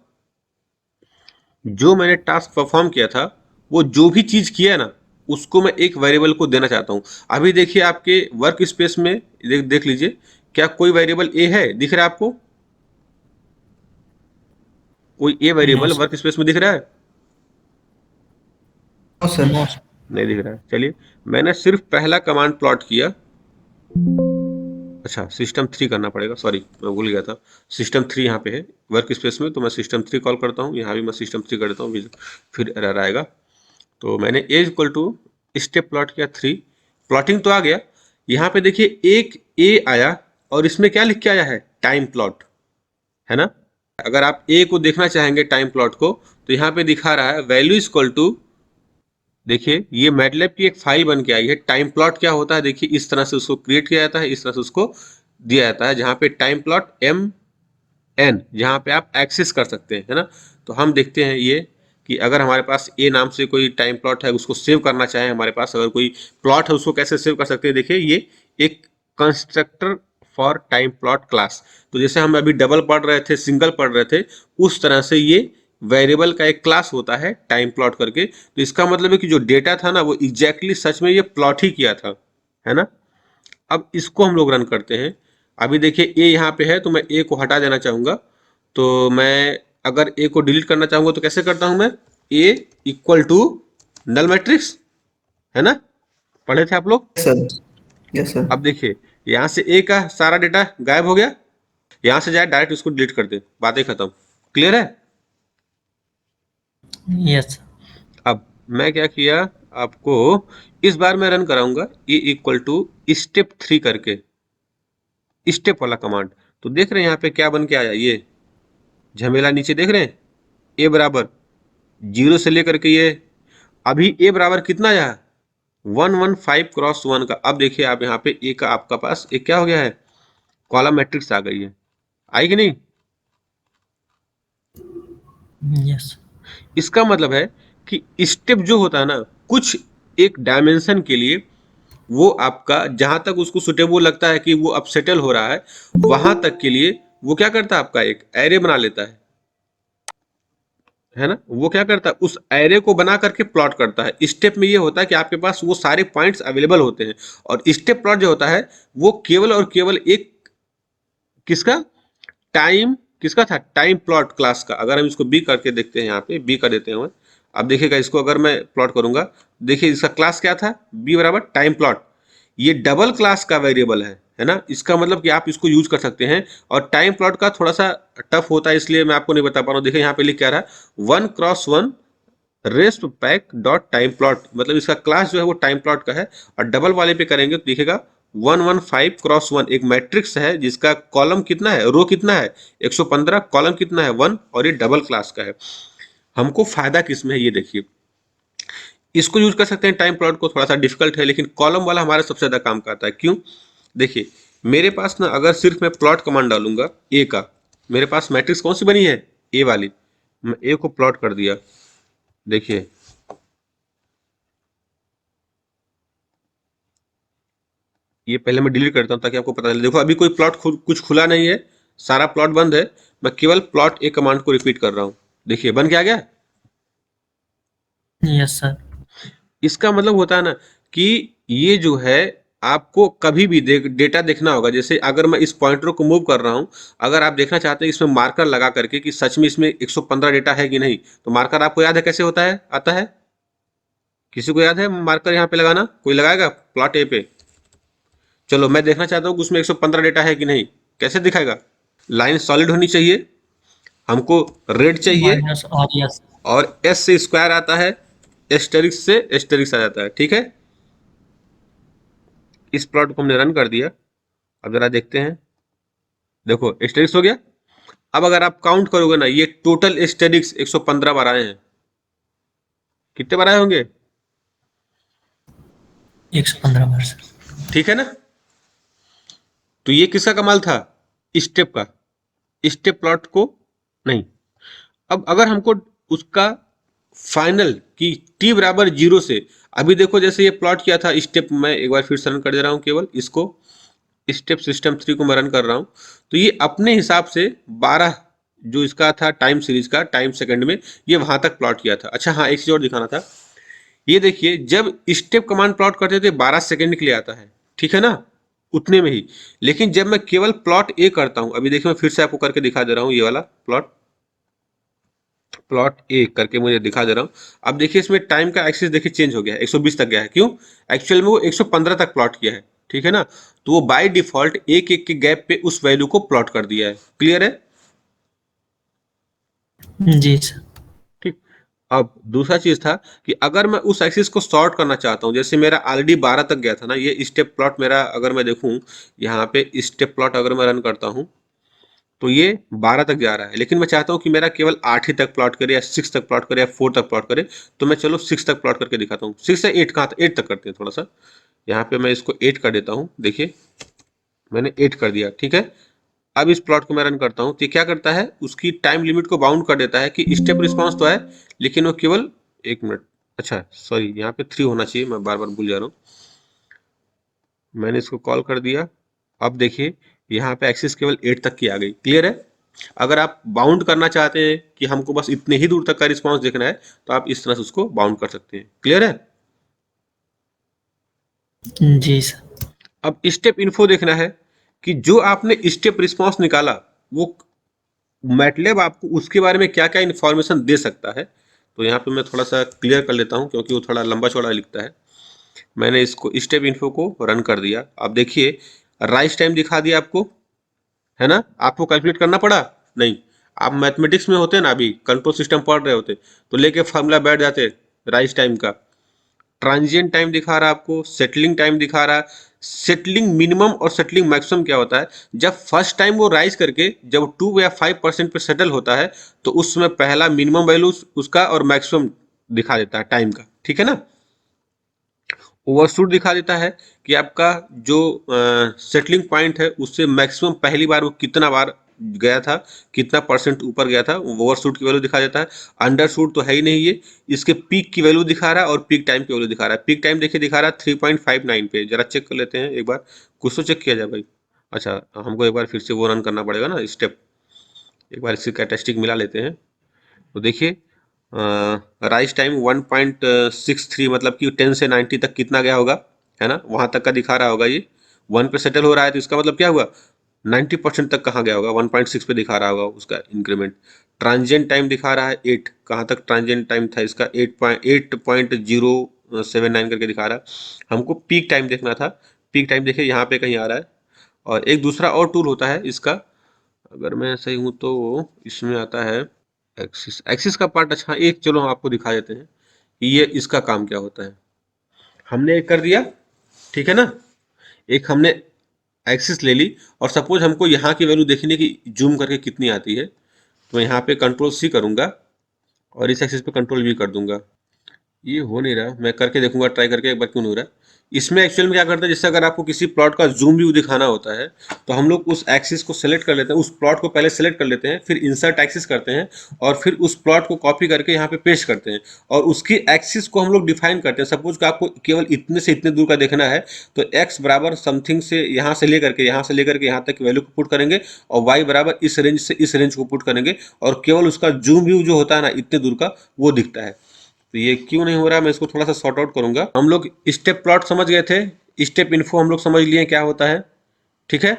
जो मैंने टास्क परफॉर्म किया था वो जो भी चीज किया ना उसको मैं एक वेरिएबल को देना चाहता हूँ। अभी देखिए आपके वर्क स्पेस में देख लीजिए, क्या कोई वेरिएबल ए है दिख रहा है आपको? कोई a no variable sir. Workspace में दिख रहा है? No sir. No sir. नहीं दिख रहा है। चलिए, मैंने सिर्फ पहला कमांड प्लॉट किया। अच्छा, सिस्टम 3 करना पड़ेगा, सॉरी मैं भूल गया था। सिस्टम 3 यहाँ पे है वर्क स्पेस में, तो मैं सिस्टम 3 कॉल करता हूँ, यहाँ भी मैं सिस्टम 3 कर देता हूँ, फिर एरर आएगा। तो मैंने ए इक्वल टू स्टेप प्लॉट किया 3, प्लॉटिंग तो आ गया। यहाँ पे देखिए एक ए आया और इसमें क्या लिख के आया है? टाइम प्लॉट, है ना। अगर आप ए को देखना चाहेंगे टाइम प्लॉट को, तो यहाँ पे दिखा रहा है वैल्यू इक्वल टू, देखिए ये मैटलैब की एक फाइल बन के आई है। टाइम प्लॉट क्या होता है, देखिए इस तरह से उसको क्रिएट किया जाता है, इस तरह से उसको दिया जाता है, जहाँ पे टाइम प्लॉट MN, जहाँ पे आप एक्सेस कर सकते हैं, है ना। तो हम देखते हैं ये कि अगर हमारे पास ए नाम से कोई टाइम प्लॉट है, उसको सेव करना चाहे हमारे पास अगर कोई प्लॉट है, उसको कैसे सेव कर सकते हैं। देखिए ये एक constructor for time plot class, तो जैसे हम अभी डबल पढ़ रहे थे, सिंगल पढ़ रहे थे, उस तरह से ये वेरिएबल का एक क्लास होता है टाइम प्लॉट करके। तो इसका मतलब है कि जो डेटा था ना वो एग्जैक्टली सच में ये प्लॉट ही किया था, है ना। अब इसको हम लोग रन करते हैं। अभी देखिए ए यहाँ पे है तो मैं ए को हटा देना चाहूँगा। तो मैं अगर ए को डिलीट करना चाहूँगा तो कैसे करता हूँ मैं? ए इक्वल टू नल मैट्रिक्स, है ना, पढ़े थे आप लोग। Yes sir. Yes sir. अब देखिए यहाँ से ए का सारा डेटा गायब हो गया, यहाँ से जाए डायरेक्ट इसको डिलीट कर दे, बातें खत्म। क्लियर है? यस। अब मैं क्या किया, आपको इस बार मैं रन कराऊंगा ए इक्वल टू स्टेप 3 करके, स्टेप वाला कमांड। तो देख रहे हैं यहाँ पे क्या बन के आया, ये झमेला नीचे देख रहे हैं, ए बराबर 0 से लेकर के ये अभी ए बराबर कितना आया? 115 क्रॉस 1 का। अब देखिए आप यहाँ पे ए का आपका पास एक क्या हो गया है, कॉलम मैट्रिक्स आ गई है, आई कि नहीं? यस। इसका मतलब है कि स्टेप जो होता है ना, कुछ एक डायमेंशन के लिए वो आपका जहां तक उसको सुटेबल लगता है कि वो अब सेटल हो रहा है, वहां तक के लिए वो क्या करता है, आपका एक एरे बना लेता है। है ना, वो क्या करता है उस एरे को बना करके प्लॉट करता है। स्टेप में ये होता है कि आपके पास वो सारे पॉइंट्स अवेलेबल होते हैं, और स्टेप प्लॉट जो होता है वो केवल और केवल एक किसका टाइम, किसका था टाइम प्लॉट क्लास का। अगर हम इसको बी करके देखते हैं, यहाँ पे बी कर देते हैं, अब देखिएगा इसको अगर मैं प्लॉट करूंगा, देखिए इसका क्लास क्या था, बी बराबर टाइम प्लॉट। ये डबल क्लास का वेरिएबल है ना, इसका मतलब कि आप इसको यूज कर सकते हैं। और टाइम प्लॉट का थोड़ा सा टफ होता है, इसलिए मैं आपको नहीं बता पा रहा हूँ। देखिए यहाँ पे लिख क्या रहा है, 1x1 rest pack dot time plot, मतलब इसका क्लास जो है वो टाइम प्लॉट का है। और डबल वाले पे करेंगे तो दिखेगा 115x1, एक मैट्रिक्स है जिसका कॉलम कितना है, रो कितना है 115, कॉलम कितना है 1, और ये डबल क्लास का है। हमको फायदा किसमें है ये देखिए, इसको यूज कर सकते हैं टाइम प्लॉट को, थोड़ा सा डिफिकल्ट है, लेकिन कॉलम वाला हमारा सबसे ज्यादा काम का आता है। क्यों, देखिए मेरे पास ना अगर सिर्फ मैं प्लॉट कमांड डालूंगा ए का, मेरे पास मैट्रिक्स कौन सी बनी है, ए वाली, मैं ए को प्लॉट कर दिया, देखिए ये पहले मैं डिलीट करता हूं ताकि आपको पता चले। देखो अभी कोई प्लॉट कुछ खुला नहीं है, सारा प्लॉट बंद है, मैं केवल प्लॉट ए कमांड को रिपीट कर रहा हूं, देखिए बन के आ गया। Yes sir. इसका मतलब होता है ना कि ये जो है आपको कभी भी डेटा देखना होगा, जैसे अगर मैं इस पॉइंटर को मूव कर रहा हूं, अगर आप देखना चाहते हैं इसमें मार्कर लगा करके कि सच में इसमें 115 डेटा है कि नहीं, तो मार्कर आपको याद है कैसे होता है, आता है, किसी को याद है मार्कर यहाँ पे लगाना, कोई लगाएगा प्लॉट ए पे। चलो मैं देखना चाहता हूँ कि उसमें 115 डेटा है कि नहीं, कैसे दिखाएगा, लाइन सॉलिड होनी चाहिए, हमको रेड चाहिए, माइनस और यस। और एस से स्क्वायर आता है, एस्टेरिक्स से एस्टेरिक्स आ जाता है, ठीक है। इस प्लॉट को हमने रन कर दिया, अब जरा देखते हैं, देखो एस्टेरिक्स हो गया। अब अगर आप काउंट करोगे ना, ये टोटल एस्टेरिक्स 115 बार आए हैं, कितने बार आए होंगे, 115 बार सर। ठीक है ना। तो ये किसका कमाल था, स्टेप का, स्टेप प्लॉट को नहीं। अब अगर हमको उसका फाइनल की टी बराबर 0 से, अभी देखो जैसे ये प्लॉट किया था स्टेप, मैं एक बार फिर से रन कर दे रहा हूं, केवल इसको स्टेप सिस्टम 3 को मैं रन कर रहा हूं, तो ये अपने हिसाब से 12 जो इसका था टाइम सीरीज का, टाइम सेकंड में ये वहां तक प्लॉट किया था। अच्छा हाँ, एक चीज और दिखाना था, ये देखिए जब स्टेप कमांड प्लॉट करते थे 12 सेकंड के लिए आता है, ठीक है ना, उतने में ही। लेकिन जब मैं केवल प्लॉट ए करता हूं, अभी देखिए मैं फिर से आपको करके दिखा दे रहा हूं, ये वाला प्लॉट, प्लॉट ए करके मुझे दिखा दे रहा हूं। अब देखिए इसमें टाइम का एक्सिस देखिए चेंज हो गया है, 120 तक गया है, क्यों, एक्चुअल में वो 115 तक प्लॉट किया है, ठीक है ना। तो वो बाय डिफॉल्ट एक एक के गैप पे उस वैल्यू को प्लॉट कर दिया है, क्लियर है, जी सर। ठीक। अब दूसरा चीज था कि अगर मैं उस एक्सिस को सॉर्ट करना चाहता हूं, जैसे मेरा ऑलरेडी 12 तक गया था ना, ये स्टेप प्लॉट मेरा अगर मैं देखूं, यहाँ पे स्टेप प्लॉट अगर मैं रन करता हूं तो ये 12 तक जा रहा है, लेकिन मैं चाहता हूं कि मेरा केवल 8 ही तक प्लॉट करे, या 6 तक प्लॉट करे, या 4 तक प्लॉट करे। तो मैं चलो 6 तक प्लॉट करके दिखाता हूँ, 6 से 8 कहाँ था, 8 तक करते हैं थोड़ा सा, यहाँ पे मैं इसको 8 कर देता हूँ, देखिए मैंने 8 कर दिया, ठीक है। अब इस प्लॉट को मैं रन करता हूँ तो ये क्या करता है, उसकी टाइम लिमिट को बाउंड कर देता है कि स्टेप रिस्पॉन्स तो है, लेकिन वो केवल 1 मिनट, अच्छा सॉरी यहाँ पे 3 होना चाहिए, मैं बार बार भूल जा रहा हूँ, मैंने इसको कॉल कर दिया। अब देखिए यहाँ पे एक्सिस केवल 8 तक की आ गई, क्लियर है। अगर आप बाउंड करना चाहते हैं कि हमको बस इतने ही दूर तक का रिस्पांस देखना है, तो आप इस तरह से उसको बाउंड कर सकते हैं, क्लियर है। जी सर। अब स्टेप इन्फो देखना है कि जो आपने स्टेप रिस्पांस निकाला, वो मैटलैब आपको उसके बारे में क्या क्या इंफॉर्मेशन दे सकता है। तो यहाँ पे मैं थोड़ा सा क्लियर कर लेता हूँ, क्योंकि वो थोड़ा लंबा चौड़ा लिखता है। मैंने इसको स्टेप इन्फो को रन कर दिया, आप देखिए राइस टाइम दिखा दिया आपको, है ना, आपको कैलकुलेट करना पड़ा नहीं। आप मैथमेटिक्स में होते ना, अभी कंट्रोल सिस्टम पढ़ रहे होते तो लेके फार्मूला बैठ जाते राइस टाइम का। ट्रांजिएंट टाइम दिखा रहा है आपको, सेटलिंग टाइम दिखा रहा है। सेटलिंग मिनिमम और सेटलिंग मैक्सिमम क्या होता है, जब फर्स्ट टाइम वो राइज करके जब 2 या 5% पे सेटल होता है, तो उस समय पहला मिनिमम वैल्यू उसका और मैक्सिमम दिखा देता है टाइम का, ठीक है ना। ओवरशूट दिखा देता है कि आपका जो सेटलिंग पॉइंट है उससे मैक्सिमम पहली बार वो कितना बार गया था, कितना परसेंट ऊपर गया था, ओवरशूट की वैल्यू दिखा देता है। अंडरशूट तो है ही नहीं, ये इसके पीक की वैल्यू दिखा रहा है और पीक टाइम की वैल्यू दिखा रहा है। पीक टाइम देखिए दिखा रहा है 3.59 पे, जरा चेक कर लेते हैं एक बार, कुछ तो चेक किया जाए भाई। अच्छा हमको एक बार फिर से वो रन करना पड़ेगा ना स्टेप, एक बार इसकी कैरेक्टरिस्टिक मिला लेते हैं। तो देखिए राइज टाइम 1.63, मतलब कि 10 से 90 तक कितना गया होगा, है ना, वहां तक का दिखा रहा होगा। ये 1 पे सेटल हो रहा है, तो इसका मतलब क्या हुआ, 90% तक कहाँ गया होगा, 1.6 पे दिखा रहा होगा उसका इंक्रीमेंट। ट्रांजिएंट टाइम दिखा रहा है 8, कहाँ तक ट्रांजिएंट टाइम था इसका, 8.079 करके दिखा रहा है। हमको पीक टाइम देखना था, पीक टाइम देखिए यहाँ पे कहीं आ रहा है। और एक दूसरा और टूल होता है इसका, अगर मैं सही हूँ तो इसमें आता है एक्सिस। एक्सिस का पार्ट, अच्छा एक चलो हम आपको दिखा देते हैं कि ये इसका काम क्या होता है। हमने एक कर दिया, ठीक है ना, एक हमने एक्सिस ले ली, और सपोज हमको यहाँ की वैल्यू देखने की, जूम करके कितनी आती है, तो यहाँ पे कंट्रोल सी करूंगा और इस एक्सिस पे कंट्रोल वी कर दूंगा। ये हो नहीं रहा, मैं करके देखूंगा, ट्राई करके एक बार, क्यों नहीं हो रहा है। इसमें एक्चुअल में क्या करते हैं, जैसे अगर आपको किसी प्लॉट का जूम व्यू दिखाना होता है, तो हम लोग उस एक्सिस को सेलेक्ट कर लेते हैं, उस प्लॉट को पहले सेलेक्ट कर लेते हैं, फिर इंसर्ट एक्सिस करते हैं, और फिर उस प्लॉट को कॉपी करके यहाँ पे पेस्ट करते हैं, और उसकी एक्सिस को हम लोग डिफाइन करते हैं। सपोज कि आपको केवल इतने से इतने दूर का देखना है, तो एक्स बराबर समथिंग से यहाँ से लेकर के यहाँ तक की वैल्यू को पुट करेंगे, और वाई बराबर इस रेंज से इस रेंज को पुट करेंगे, और केवल उसका जूम व्यू जो होता है ना इतने दूर का, वो दिखता है। तो ये क्यों नहीं हो रहा है, मैं इसको थोड़ा सा सॉर्ट आउट करूंगा। हम लोग स्टेप प्लॉट समझ गए थे, स्टेप इन्फो हम लोग समझ लिए क्या होता है, ठीक है।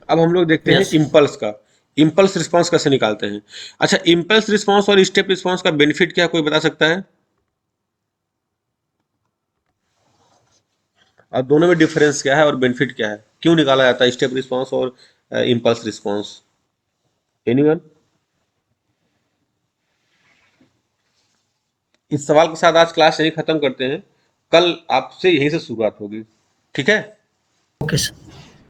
अब हम लोग देखते हैं यस। इम्पल्स का, इम्पल्स रिस्पांस कैसे निकालते हैं। अच्छा, इम्पल्स रिस्पांस और स्टेप रिस्पांस का बेनिफिट क्या, कोई बता सकता है, और दोनों में डिफरेंस क्या है और बेनिफिट क्या है, क्यों निकाला जाता है स्टेप रिस्पांस और इम्पल्स रिस्पांस, एनीवन। इस सवाल के साथ आज क्लास यही खत्म करते हैं, कल आपसे यहीं से शुरुआत होगी, ठीक है। Okay sir.